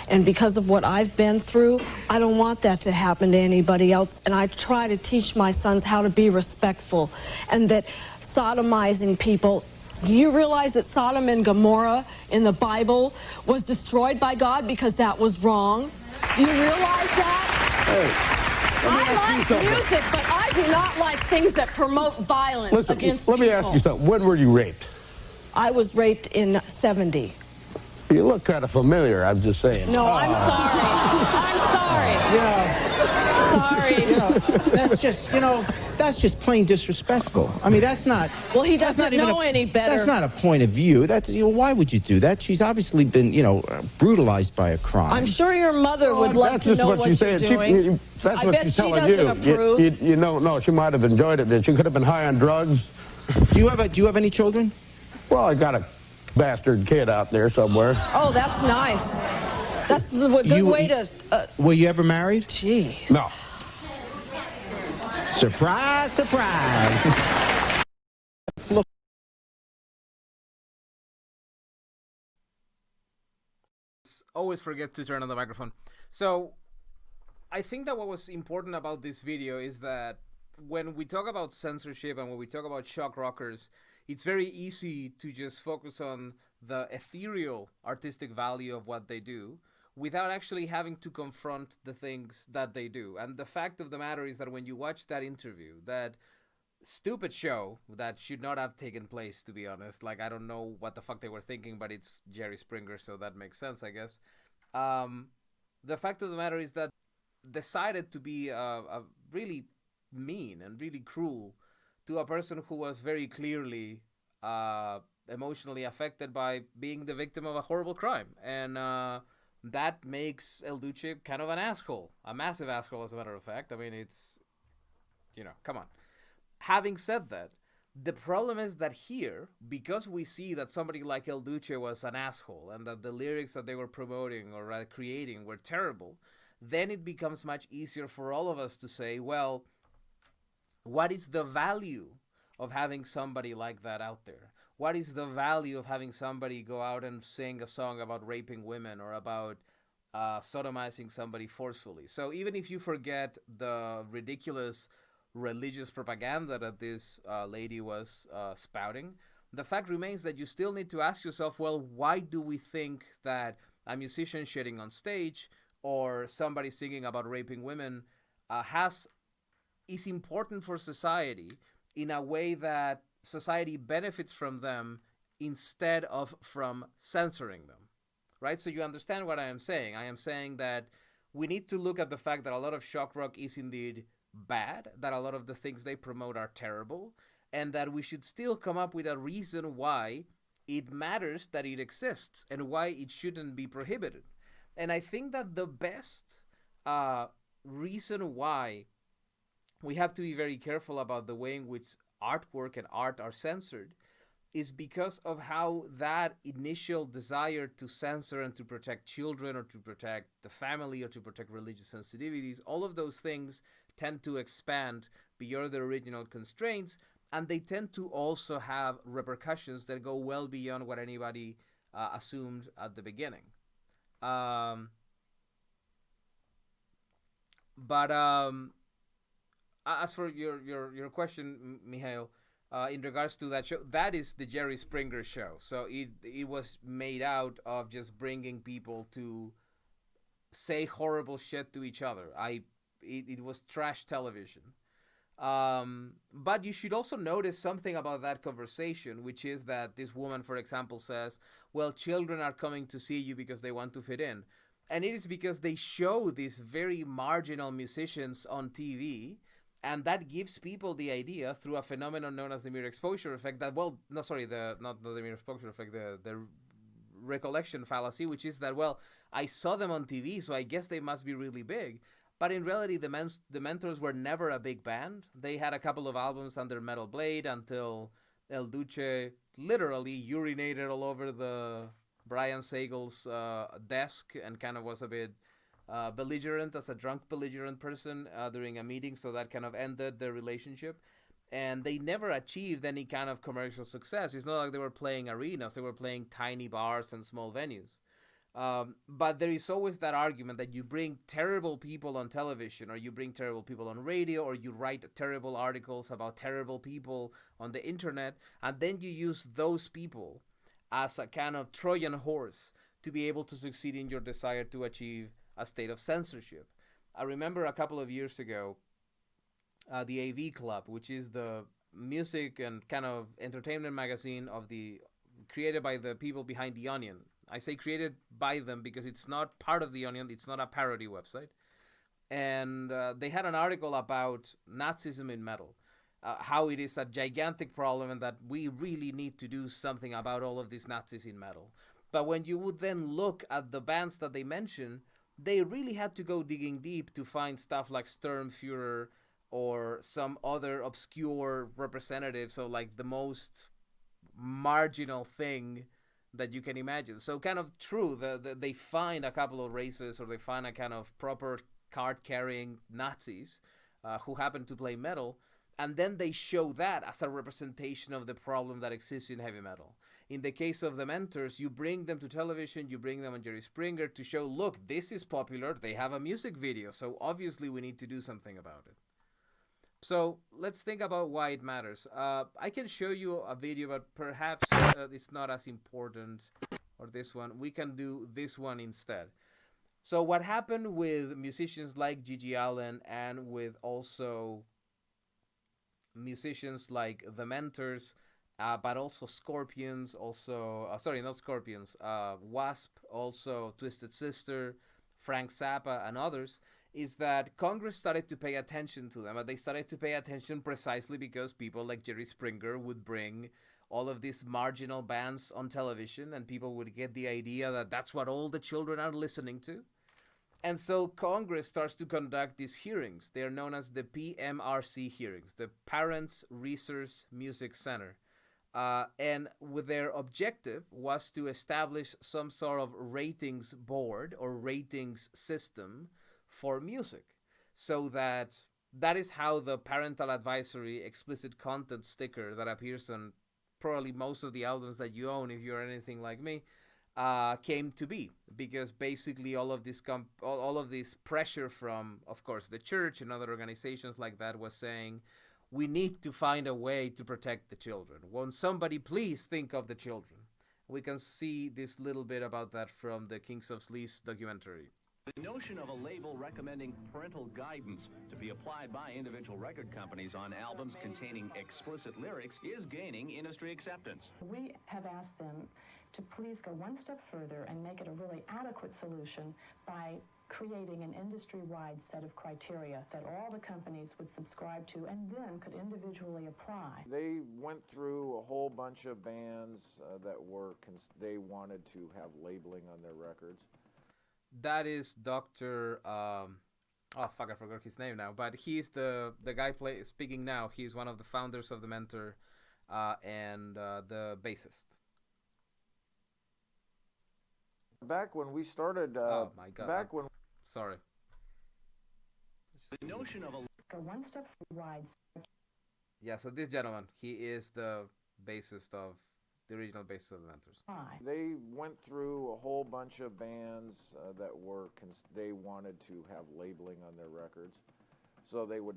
[SPEAKER 11] And because of what I've been through, I don't want that to happen to anybody else. And I try to teach my sons how to be respectful and that sodomizing people. Do you realize that Sodom and Gomorrah in the Bible was destroyed by God because that was wrong? Do you realize that?
[SPEAKER 12] Hey.
[SPEAKER 11] I like music, but I do not like things that promote violence against
[SPEAKER 12] let me
[SPEAKER 11] people.
[SPEAKER 12] ask you something. When were you raped?
[SPEAKER 11] I was raped in 70.
[SPEAKER 12] You look kind of familiar, I'm just saying.
[SPEAKER 11] No, I'm sorry. I'm sorry. Sorry.
[SPEAKER 10] That's just, that's just plain disrespectful. I mean, that's not...
[SPEAKER 11] Well, he
[SPEAKER 10] that's
[SPEAKER 11] doesn't
[SPEAKER 10] not even
[SPEAKER 11] know any better.
[SPEAKER 10] That's not a point of view. That's, why would you do that? She's obviously been, brutalized by a crime.
[SPEAKER 11] I'm sure your mother would love to know what you're doing.
[SPEAKER 12] That's
[SPEAKER 11] I
[SPEAKER 12] what
[SPEAKER 11] bet
[SPEAKER 12] she's
[SPEAKER 11] she
[SPEAKER 12] telling
[SPEAKER 11] doesn't
[SPEAKER 12] you.
[SPEAKER 11] approve.
[SPEAKER 12] No, she might have enjoyed it. Then she could have been high on drugs.
[SPEAKER 10] Do you have any children?
[SPEAKER 12] Well, I got a bastard kid out there somewhere.
[SPEAKER 11] Oh, that's nice. That's the good way to...
[SPEAKER 10] were you ever married?
[SPEAKER 11] Jeez.
[SPEAKER 12] No.
[SPEAKER 10] Surprise, surprise. Look.
[SPEAKER 1] Always forget to turn on the microphone. So, I think that what was important about this video is that when we talk about censorship and when we talk about shock rockers, it's very easy to just focus on the ethereal artistic value of what they do without actually having to confront the things that they do. And the fact of the matter is that when you watch that interview, that stupid show that should not have taken place, to be honest, like, I don't know what the fuck they were thinking, but it's Jerry Springer, so that makes sense, I guess. The fact of the matter is that decided to be a really mean and really cruel to a person who was very clearly emotionally affected by being the victim of a horrible crime. And that makes El Duce kind of an asshole, a massive asshole, as a matter of fact. I mean, it's, come on. Having said that, the problem is that here, because we see that somebody like El Duce was an asshole and that the lyrics that they were promoting or creating were terrible, then it becomes much easier for all of us to say, well, what is the value of having somebody like that out there? what is the value of having somebody go out and sing a song about raping women or about sodomizing somebody forcefully? So even if you forget the ridiculous religious propaganda that this lady was spouting, the fact remains that you still need to ask yourself, well, why do we think that a musician shitting on stage or somebody singing about raping women is important for society in a way that society benefits from them instead of from censoring them, right? So you understand what I am saying. I am saying that we need to look at the fact that a lot of shock rock is indeed bad, that a lot of the things they promote are terrible, and that we should still come up with a reason why it matters that it exists and why it shouldn't be prohibited. And I think that the best reason why we have to be very careful about the way in which artwork and art are censored is because of how that initial desire to censor and to protect children or to protect the family or to protect religious sensitivities, all of those things tend to expand beyond their original constraints, and they tend to also have repercussions that go well beyond what anybody assumed at the beginning. As for your question, Mihail, in regards to that show, that is the Jerry Springer show. So it was made out of just bringing people to say horrible shit to each other. It was trash television. But you should also notice something about that conversation, which is that this woman, for example, says, well, children are coming to see you because they want to fit in. And it is because they show these very marginal musicians on TV, and that gives people the idea through a phenomenon known as the mere exposure effect that, well, no, sorry, not the mere exposure effect, the recollection fallacy, which is that, well, I saw them on TV, so I guess they must be really big. But in reality, the Mentors were never a big band. They had a couple of albums under Metal Blade until El Duce literally urinated all over the Brian Sagal's desk and kind of was a bit belligerent as a drunk belligerent person during a meeting, so that kind of ended their relationship. And they never achieved any kind of commercial success. It's not like they were playing arenas. They were playing tiny bars and small venues. But there is always that argument that you bring terrible people on television, or you bring terrible people on radio, or you write terrible articles about terrible people on the internet, and then you use those people as a kind of Trojan horse to be able to succeed in your desire to achieve a state of censorship. I remember a couple of years ago, the AV Club, which is the music and kind of entertainment magazine created by the people behind The Onion. I say created by them because it's not part of The Onion, it's not a parody website. And they had an article about Nazism in metal, how it is a gigantic problem and that we really need to do something about all of these Nazis in metal. But when you would then look at the bands that they mentioned, they really had to go digging deep to find stuff like Sturmfuhrer or some other obscure representative, so like the most marginal thing that you can imagine. So kind of true, they find a couple of races, or they find a kind of proper card-carrying Nazis who happen to play metal, and then they show that as a representation of the problem that exists in heavy metal. In the case of the Mentors, you bring them to television, you bring them on Jerry Springer to show, look, this is popular, they have a music video, so obviously we need to do something about it. So let's think about why it matters. I can show you a video, but perhaps it's not as important, or this one. We can do this one instead. So what happened with musicians like GG Allin and with also musicians like the Mentors, but also Scorpions, Wasp, also Twisted Sister, Frank Zappa, and others, is that Congress started to pay attention to them, and they started to pay attention precisely because people like Jerry Springer would bring all of these marginal bands on television, and people would get the idea that that's what all the children are listening to. And so Congress starts to conduct these hearings. They are known as the PMRC hearings, the Parents Resource Music Center. And with their objective was to establish some sort of ratings board or ratings system for music, so that is how the parental advisory explicit content sticker that appears on probably most of the albums that you own, if you're anything like me, came to be, because basically all of this pressure from, of course, the church and other organizations like that was saying, we need to find a way to protect the children. Won't somebody please think of the children? We can see this little bit about that from the Kings of Sleaze documentary.
[SPEAKER 15] The notion of a label recommending parental guidance to be applied by individual record companies on albums containing explicit lyrics is gaining industry acceptance.
[SPEAKER 16] We have asked them to please go one step further and make it a really adequate solution by creating an industry-wide set of criteria that all the companies would subscribe to and then could individually apply.
[SPEAKER 17] They went through a whole bunch of bands that they wanted to have labeling on their records.
[SPEAKER 1] That is Dr. I forgot his name now, but he's the guy speaking now. He's one of the founders of the Mentor and the bassist.
[SPEAKER 17] Back when we started,
[SPEAKER 1] oh my God!
[SPEAKER 17] Back when,
[SPEAKER 1] sorry.
[SPEAKER 15] The notion of a
[SPEAKER 16] go one step wide.
[SPEAKER 1] Yeah, so this gentleman, he is the bassist of the original bassist of the Mentors.
[SPEAKER 17] They went through a whole bunch of bands that they wanted to have labeling on their records, so they would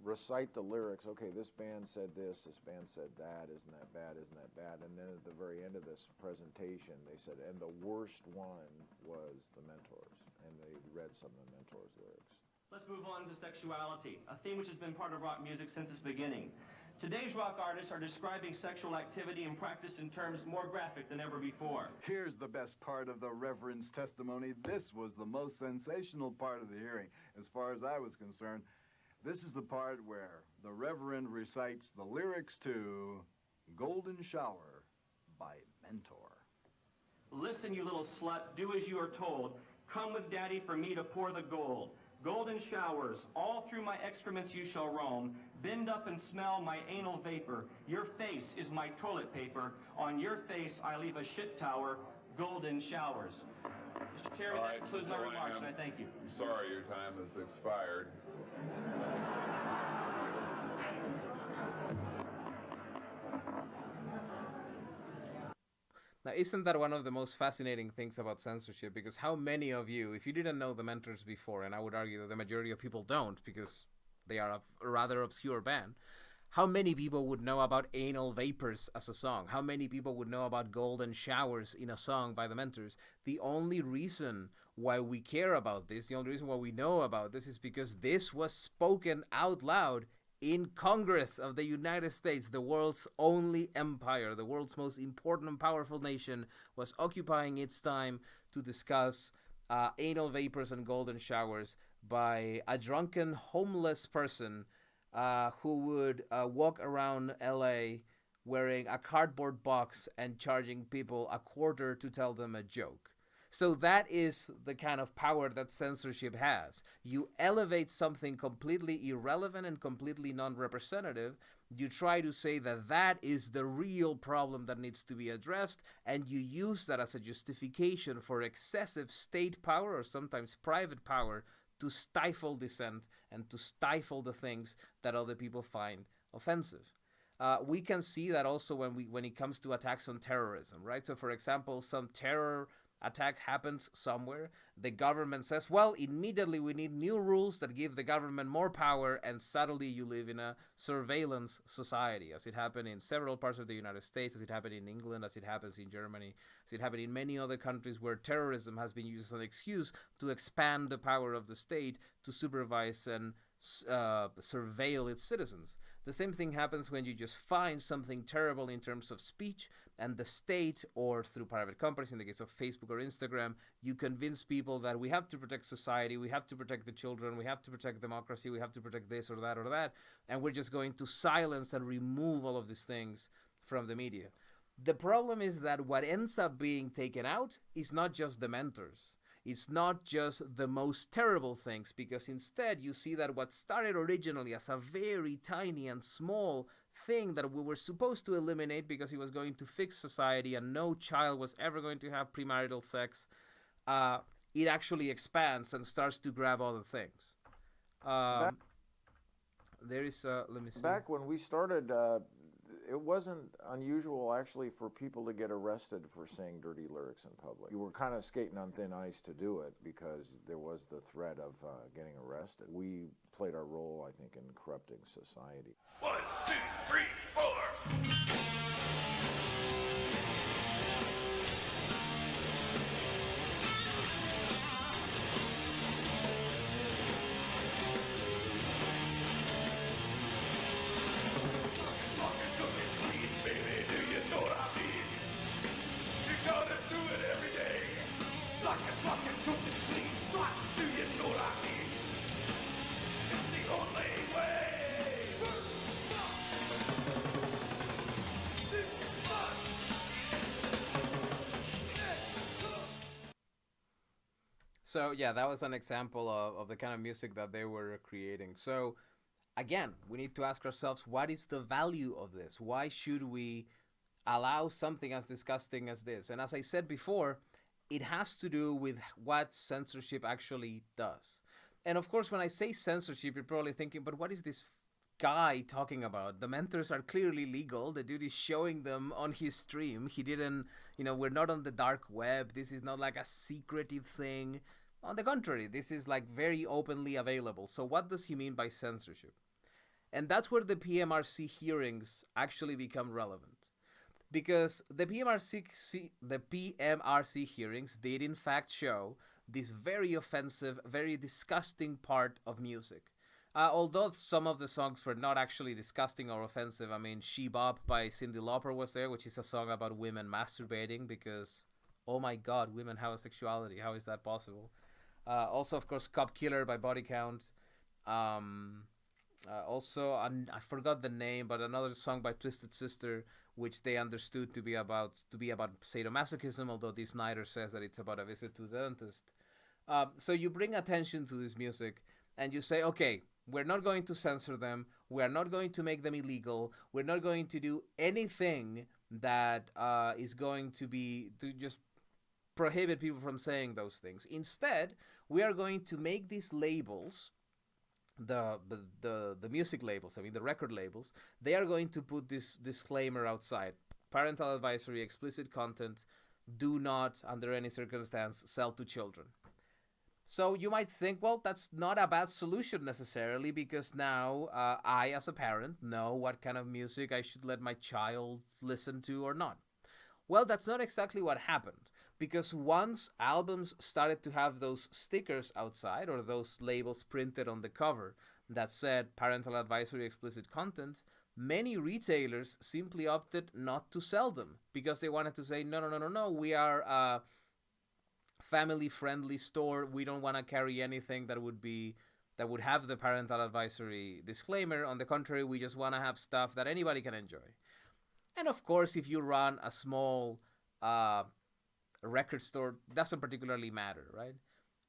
[SPEAKER 17] recite the lyrics. Okay, this band said this band said that, isn't that bad, isn't that bad? And then at the very end of this presentation, they said, and the worst one was the Mentors, and they read some of the Mentors lyrics.
[SPEAKER 18] Let's move on to sexuality, a theme which has been part of rock music since its beginning. Today's rock artists are describing sexual activity and practice in terms more graphic than ever before.
[SPEAKER 19] Here's the best part of the Reverend's testimony. This was the most sensational part of the hearing, as far as I was concerned. This is the part where the Reverend recites the lyrics to Golden Shower by Mentor.
[SPEAKER 18] Listen, you little slut, do as you are told. Come with Daddy for me to pour the gold. Golden showers, all through my excrements you shall roam. Bend up and smell my anal vapor. Your face is my toilet paper. On your face I leave a shit tower. Golden showers. Mr. Chairman, that concludes my remarks, and I thank you.
[SPEAKER 20] I'm sorry your time has expired.
[SPEAKER 1] Now, isn't that one of the most fascinating things about censorship? Because how many of you, if you didn't know the Mentors before, and I would argue that the majority of people don't because they are a rather obscure band, how many people would know about Anal Vapors as a song? How many people would know about Golden Showers in a song by the Mentors? The only reason why we care about this, the only reason why we know about this is because this was spoken out loud in Congress of the United States. The world's only empire, the world's most important and powerful nation, was occupying its time to discuss Anal Vapors and Golden Showers by a drunken homeless person who would walk around LA wearing a cardboard box and charging people $0.25 to tell them a joke. So that is the kind of power that censorship has. You elevate something completely irrelevant and completely non-representative. You try to say that that is the real problem that needs to be addressed, and you use that as a justification for excessive state power or sometimes private power to stifle dissent and to stifle the things that other people find offensive. We can see that also when it comes to attacks on terrorism, right? So, for example, some terror attack happens somewhere, the government says, well, immediately we need new rules that give the government more power, and suddenly you live in a surveillance society, as it happened in several parts of the United States, as it happened in England, as it happens in Germany, as it happened in many other countries where terrorism has been used as an excuse to expand the power of the state to supervise and surveil its citizens. The same thing happens when you just find something terrible in terms of speech, and the state, or through private companies, in the case of Facebook or Instagram, you convince people that we have to protect society, we have to protect the children, we have to protect democracy, we have to protect this or that, and we're just going to silence and remove all of these things from the media. The problem is that what ends up being taken out is not just the Mentors. It's not just the most terrible things, because instead you see that what started originally as a very tiny and small thing that we were supposed to eliminate because it was going to fix society and no child was ever going to have premarital sex, it actually expands and starts to grab other things. There is, let me see.
[SPEAKER 17] Back when we started, it wasn't unusual actually for people to get arrested for saying dirty lyrics in public. You were kind of skating on thin ice to do it because there was the threat of getting arrested. We played our role, I think, in corrupting society.
[SPEAKER 2] 1, 2, 3, 4.
[SPEAKER 1] So yeah, that was an example of the kind of music that they were creating. So again, we need to ask ourselves, what is the value of this? Why should we allow something as disgusting as this? And as I said before, it has to do with what censorship actually does. And of course, when I say censorship, you're probably thinking, but what is this guy talking about? The mentors are clearly legal. The dude is showing them on his stream. He didn't, we're not on the dark web. This is not like a secretive thing. On the contrary, this is like very openly available. So what does he mean by censorship? And that's where the PMRC hearings actually become relevant. Because the PMRC hearings did in fact show this very offensive, very disgusting part of music. Although some of the songs were not actually disgusting or offensive. I mean, She Bop by Cyndi Lauper was there, which is a song about women masturbating because, oh my God, women have a sexuality. How is that possible? Also, of course, Cop Killer by Body Count. Also, I forgot the name, but another song by Twisted Sister, which they understood to be about sadomasochism, although Dee Snider says that it's about a visit to the dentist. So you bring attention to this music, and you say, okay, we're not going to censor them. We're not going to make them illegal. We're not going to do anything that is going to just prohibit people from saying those things. Instead, we are going to make these labels, the music labels, the record labels, they are going to put this disclaimer outside. Parental advisory, explicit content, do not, under any circumstance, sell to children. So you might think, well, that's not a bad solution necessarily, because now I, as a parent, know what kind of music I should let my child listen to or not. Well, that's not exactly what happened, because once albums started to have those stickers outside, or those labels printed on the cover that said parental advisory, explicit content, many retailers simply opted not to sell them because they wanted to say, no, we are a family-friendly store. We don't want to carry anything that would have the parental advisory disclaimer. On the contrary, we just want to have stuff that anybody can enjoy. And of course, if you run a small record store, doesn't particularly matter, right?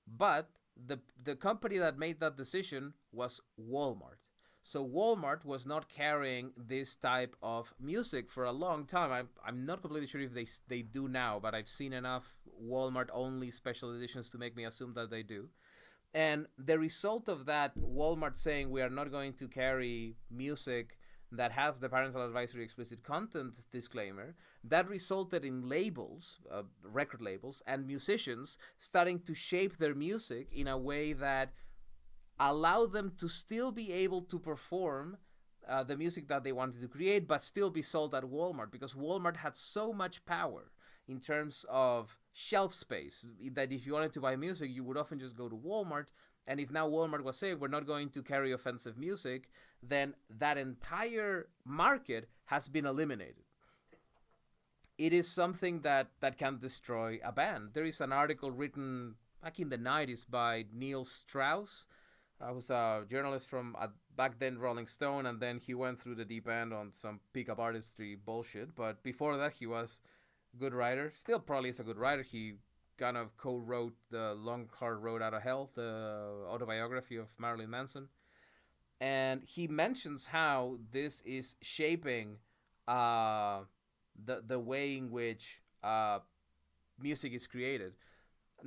[SPEAKER 1] But the company that made that decision was Walmart. So Walmart was not carrying this type of music for a long time. I'm not completely sure if they do now, but I've seen enough Walmart-only special editions to make me assume that they do. And the result of that, Walmart saying we are not going to carry music that has the parental advisory explicit content disclaimer, that resulted in labels, record labels, and musicians starting to shape their music in a way that allow them to still be able to perform the music that they wanted to create, but still be sold at Walmart, because Walmart had so much power in terms of shelf space that if you wanted to buy music, you would often just go to Walmart. And if now Walmart was saying we're not going to carry offensive music, then that entire market has been eliminated. It is something that can destroy a band. There is an article written back in the 90s by Neil Strauss, who's a journalist from back then Rolling Stone, and then he went through the deep end on some pickup artistry bullshit. But before that, he was a good writer. Still probably is a good writer. He kind of co-wrote The Long Hard Road Out of Hell, the autobiography of Marilyn Manson. And he mentions how this is shaping the way in which music is created.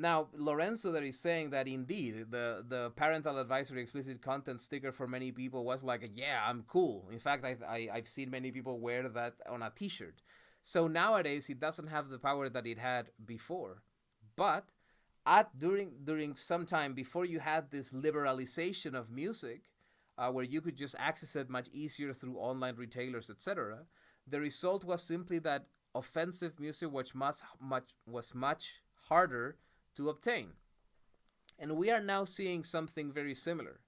[SPEAKER 1] Now, Lorenzo there is saying that indeed the parental advisory explicit content sticker for many people was like, yeah, I'm cool. In fact, I've seen many people wear that on a t-shirt. So nowadays it doesn't have the power that it had before. But during some time before you had this liberalization of music, where you could just access it much easier through online retailers, etc., the result was simply that offensive music was much harder to obtain. And we are now seeing something very similar,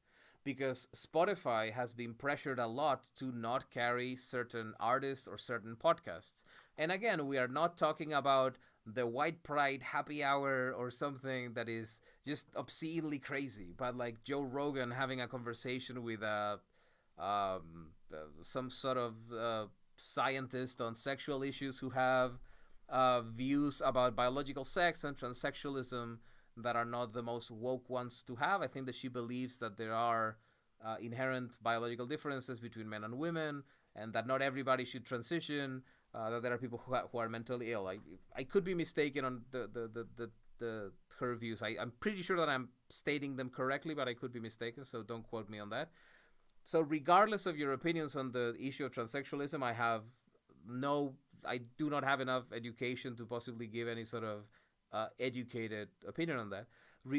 [SPEAKER 1] because Spotify has been pressured a lot to not carry certain artists or certain podcasts. And again, we are not talking about the white pride happy hour or something that is just obscenely crazy, but like Joe Rogan having a conversation with some sort of scientist on sexual issues who have views about biological sex and transsexualism that are not the most woke ones to have. I think that she believes that there are inherent biological differences between men and women, and that not everybody should transition, that there are people who are mentally ill. I could be mistaken on her views. I'm pretty sure that I'm stating them correctly, but I could be mistaken, so don't quote me on that. So regardless of your opinions on the issue of transsexualism, I do not have enough education to possibly give any sort of educated opinion on that.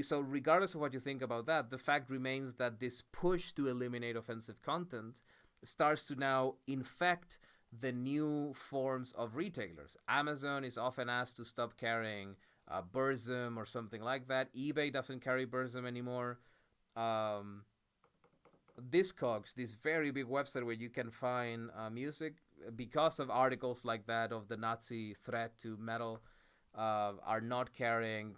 [SPEAKER 1] So regardless of what you think about that, the fact remains that this push to eliminate offensive content starts to now infect the new forms of retailers. Amazon is often asked to stop carrying Burzum or something like that. eBay doesn't carry Burzum anymore. Discogs, this very big website where you can find music, because of articles like that of the Nazi threat to metal, are not carrying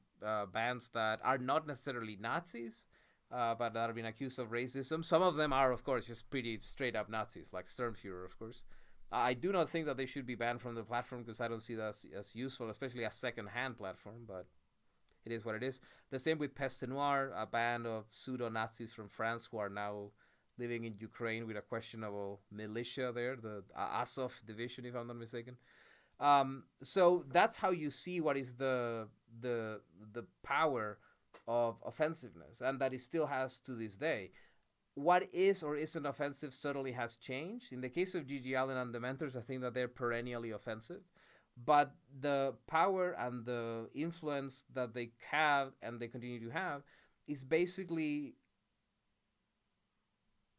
[SPEAKER 1] bands that are not necessarily Nazis, but that have been accused of racism. Some of them are, of course, just pretty straight up Nazis, like Sturmfuhrer, of course. I do not think that they should be banned from the platform, because I don't see that as useful, especially a second-hand platform, but it is what it is. The same with Peste Noire, a band of pseudo-Nazis from France who are now living in Ukraine with a questionable militia there, the Azov division, if I'm not mistaken. So that's how you see what is the power of offensiveness, and that it still has to this day. What is or isn't offensive certainly has changed. In the case of GG Allin and the Mentors, I think that they're perennially offensive. But the power and the influence that they have and they continue to have is basically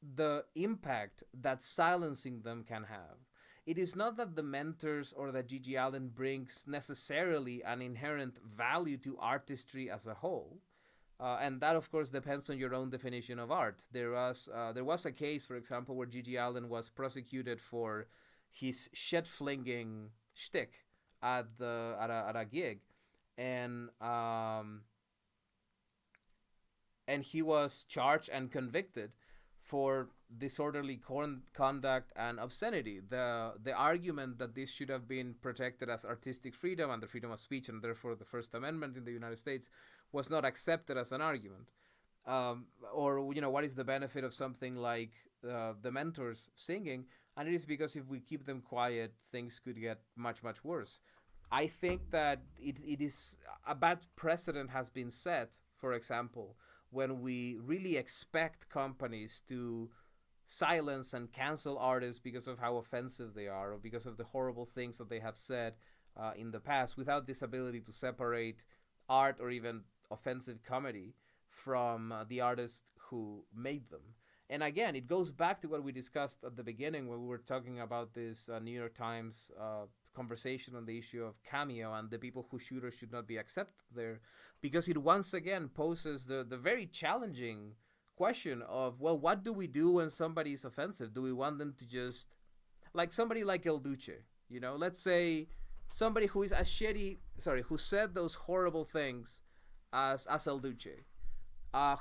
[SPEAKER 1] the impact that silencing them can have. It is not that the Mentors or that GG Allin brings necessarily an inherent value to artistry as a whole. And that, of course, depends on your own definition of art. There was a case, for example, where GG Allin was prosecuted for his shit-flinging shtick at a gig, and he was charged and convicted for disorderly conduct and obscenity. The argument that this should have been protected as artistic freedom and the freedom of speech, and therefore the First Amendment in the United States, was not accepted as an argument. Or, what is the benefit of something like the Mentors singing? And it is because if we keep them quiet, things could get much, much worse. I think that it is a bad precedent has been set, for example, when we really expect companies to silence and cancel artists because of how offensive they are or because of the horrible things that they have said in the past, without this ability to separate art or even offensive comedy from the artist who made them. And again, it goes back to what we discussed at the beginning when we were talking about this New York Times conversation on the issue of Cameo and the people who should or should not be accepted there, because it once again poses the very challenging question of, well, what do we do when somebody is offensive? Do we want them to just, like somebody like El Duce, let's say somebody who is as shitty, who said those horrible things as El Duce,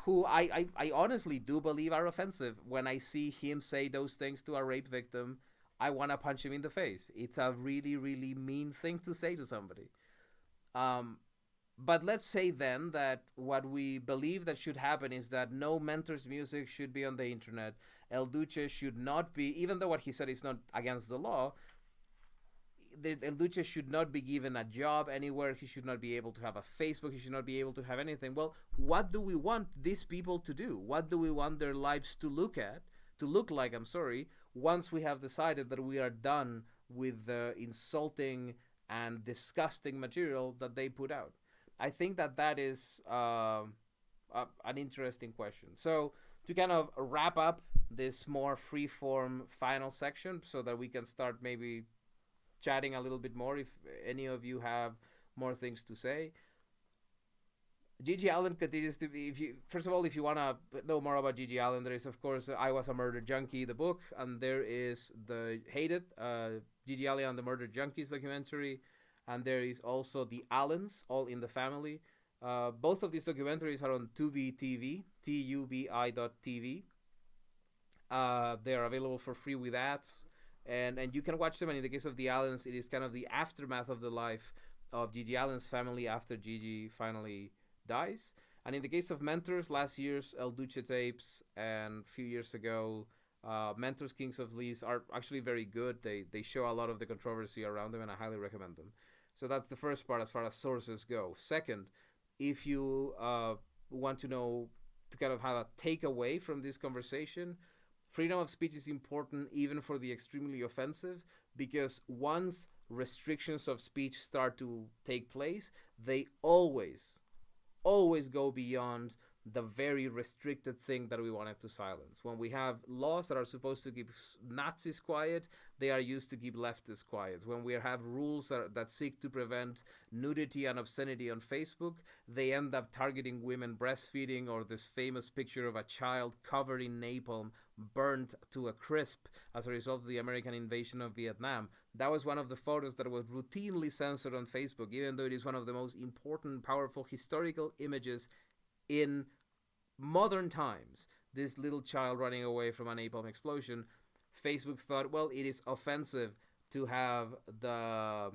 [SPEAKER 1] who I honestly do believe are offensive. When I see him say those things to a rape victim, I want to punch him in the face. It's a really, really mean thing to say to somebody. But let's say then that what we believe that should happen is that no Mentors music should be on the internet. El Duce should not be, even though what he said is not against the law, El Duce should not be given a job anywhere. He should not be able to have a Facebook. He should not be able to have anything. Well, what do we want these people to do? What do we want their lives to look like, once we have decided that we are done with the insulting and disgusting material that they put out? I think that is an interesting question. So to kind of wrap up this more free-form final section so that we can start maybe chatting a little bit more if any of you have more things to say. GG Allin continues to be, first of all, if you want to know more about GG Allin, there is, of course, I Was a Murder Junkie, the book, and there is the Hated, GG Allin and the Murder Junkies documentary, and there is also The Allins, All in the Family. Both of these documentaries are on Tubi TV, tubi.tv. They are available for free with ads, and you can watch them. And in the case of The Allins, it is kind of the aftermath of the life of GG Allin's family after GG finally dies. And in the case of Mentors, last year's El Duce tapes and a few years ago, Mentors Kings of Lees are actually very good. They show a lot of the controversy around them, and I highly recommend them. So that's the first part as far as sources go. Second, if you want to know, to kind of have a takeaway from this conversation, freedom of speech is important even for the extremely offensive, because once restrictions of speech start to take place, they always go beyond the very restricted thing that we wanted to silence. When we have laws that are supposed to keep Nazis quiet, they are used to keep leftists quiet. When we have rules that seek to prevent nudity and obscenity on Facebook, they end up targeting women breastfeeding, or this famous picture of a child covered in napalm, burnt to a crisp as a result of the American invasion of Vietnam. That was one of the photos that was routinely censored on Facebook, even though it is one of the most important, powerful historical images in modern times. This little child running away from a napalm explosion. Facebook thought, well, it is offensive to have the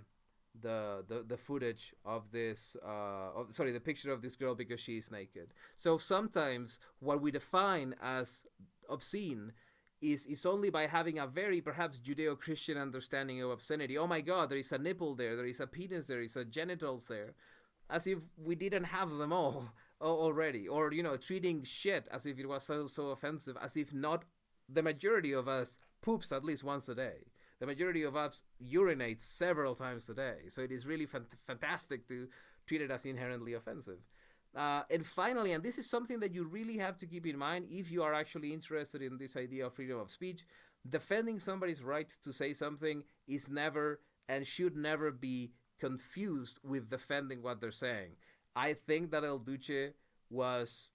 [SPEAKER 1] footage of this, the picture of this girl because she is naked. So sometimes what we define as obscene is only by having a very perhaps Judeo-Christian understanding of obscenity. Oh my God, there is a nipple there is a penis there is a genitals there, as if we didn't have them all already, or treating shit as if it was so offensive, as if not the majority of us poops at least once a day. The majority of us urinates several times a day. So it is really fantastic to treat it as inherently offensive. And finally, and this is something that you really have to keep in mind if you are actually interested in this idea of freedom of speech, defending somebody's right to say something is never and should never be confused with defending what they're saying. I think that El Duce was,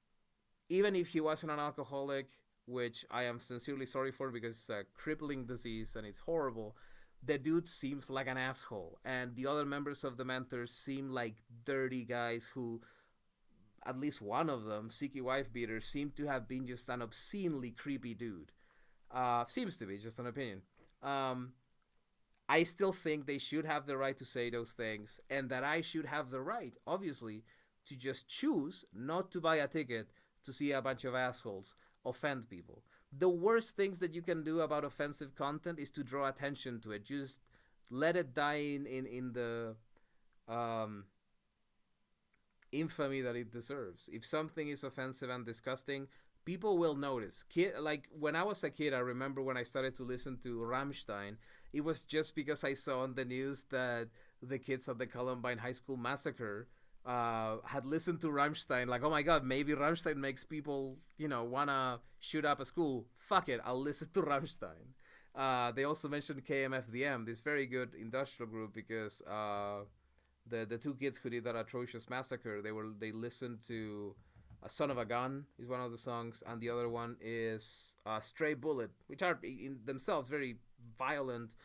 [SPEAKER 1] even if he wasn't an alcoholic, which I am sincerely sorry for because it's a crippling disease and it's horrible, the dude seems like an asshole. And the other members of the Mentors seem like dirty guys who, at least one of them, Siki Wife Beater, seemed to have been just an obscenely creepy dude. Seems to be, just an opinion. I still think they should have the right to say those things, and that I should have the right, obviously, to just choose not to buy a ticket to see a bunch of assholes offend people. The worst things that you can do about offensive content is to draw attention to it. Just let it die in the infamy that it deserves. If something is offensive and disgusting, people will notice. Like when I was a kid, I remember when I started to listen to Rammstein, it was just because I saw on the news that the kids at the Columbine High School massacre had listened to Rammstein. Like, oh my God, maybe Rammstein makes people, wanna shoot up a school. Fuck it, I'll listen to Rammstein. They also mentioned KMFDM, this very good industrial group, because the two kids who did that atrocious massacre, they listened to Son of a Gun is one of the songs, and the other one is Stray Bullet, which are in themselves very violent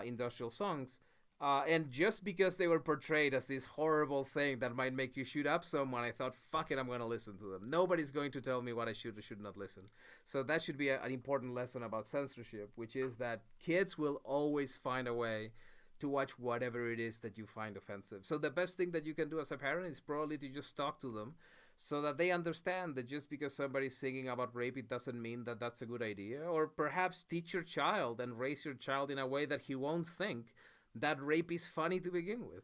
[SPEAKER 1] industrial songs. And just because they were portrayed as this horrible thing that might make you shoot up someone, I thought, fuck it, I'm going to listen to them. Nobody's going to tell me what I should or should not listen. So that should be an important lesson about censorship, which is that kids will always find a way to watch whatever it is that you find offensive. So the best thing that you can do as a parent is probably to just talk to them so that they understand that just because somebody's singing about rape, it doesn't mean that that's a good idea. Or perhaps teach your child and raise your child in a way that he won't think that rape is funny to begin with.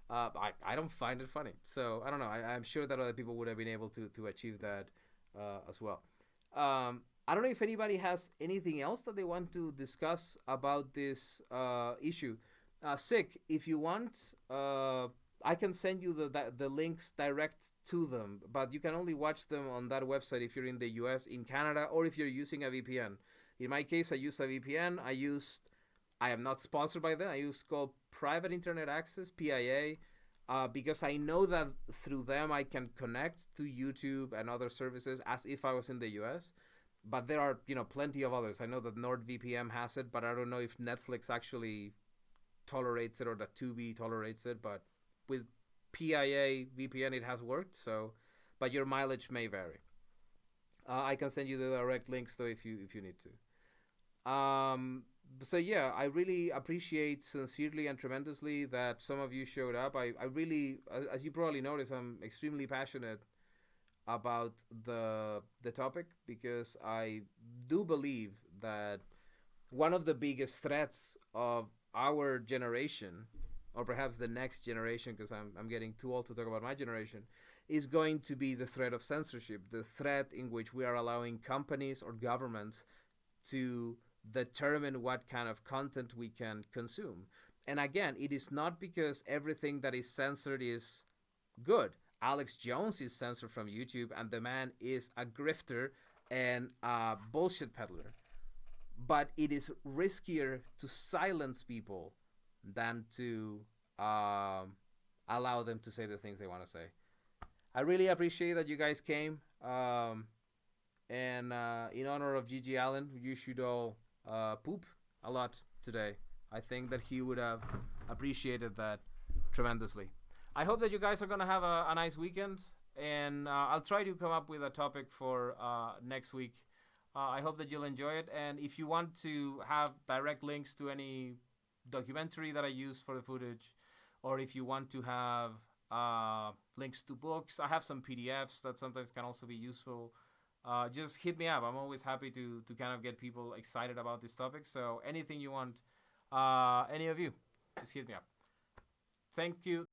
[SPEAKER 1] I don't find it funny. So I don't know. I'm sure that other people would have been able to achieve that as well. I don't know if anybody has anything else that they want to discuss about this issue. Sick, if you want, I can send you the links direct to them, but you can only watch them on that website if you're in the US, in Canada, or if you're using a VPN. In my case, I use a VPN. I am not sponsored by them. I use called Private Internet Access, PIA, because I know that through them I can connect to YouTube and other services as if I was in the US. But there are, plenty of others. I know that NordVPN has it, but I don't know if Netflix actually tolerates it or that Tubi tolerates it. But with PIA VPN, it has worked. So, but your mileage may vary. I can send you the direct links though if you need to. So yeah, I really appreciate sincerely and tremendously that some of you showed up. I really, as you probably noticed, I'm extremely passionate about the topic because I do believe that one of the biggest threats of our generation, or perhaps the next generation, because I'm getting too old to talk about my generation, is going to be the threat of censorship, the threat in which we are allowing companies or governments to determine what kind of content we can consume. And again, it is not because everything that is censored is good. Alex Jones is censored from YouTube, and the man is a grifter and a bullshit peddler. But it is riskier to silence people than to allow them to say the things they want to say. I really appreciate that you guys came. And in honor of GG Allin, you should all poop a lot today. I think that he would have appreciated that tremendously. I hope that you guys are going to have a nice weekend, and I'll try to come up with a topic for next week. I hope that you'll enjoy it, and if you want to have direct links to any documentary that I use for the footage, or if you want to have links to books, I have some PDFs that sometimes can also be useful. Just hit me up. I'm always happy to kind of get people excited about this topic. So anything you want, any of you, just hit me up. Thank you.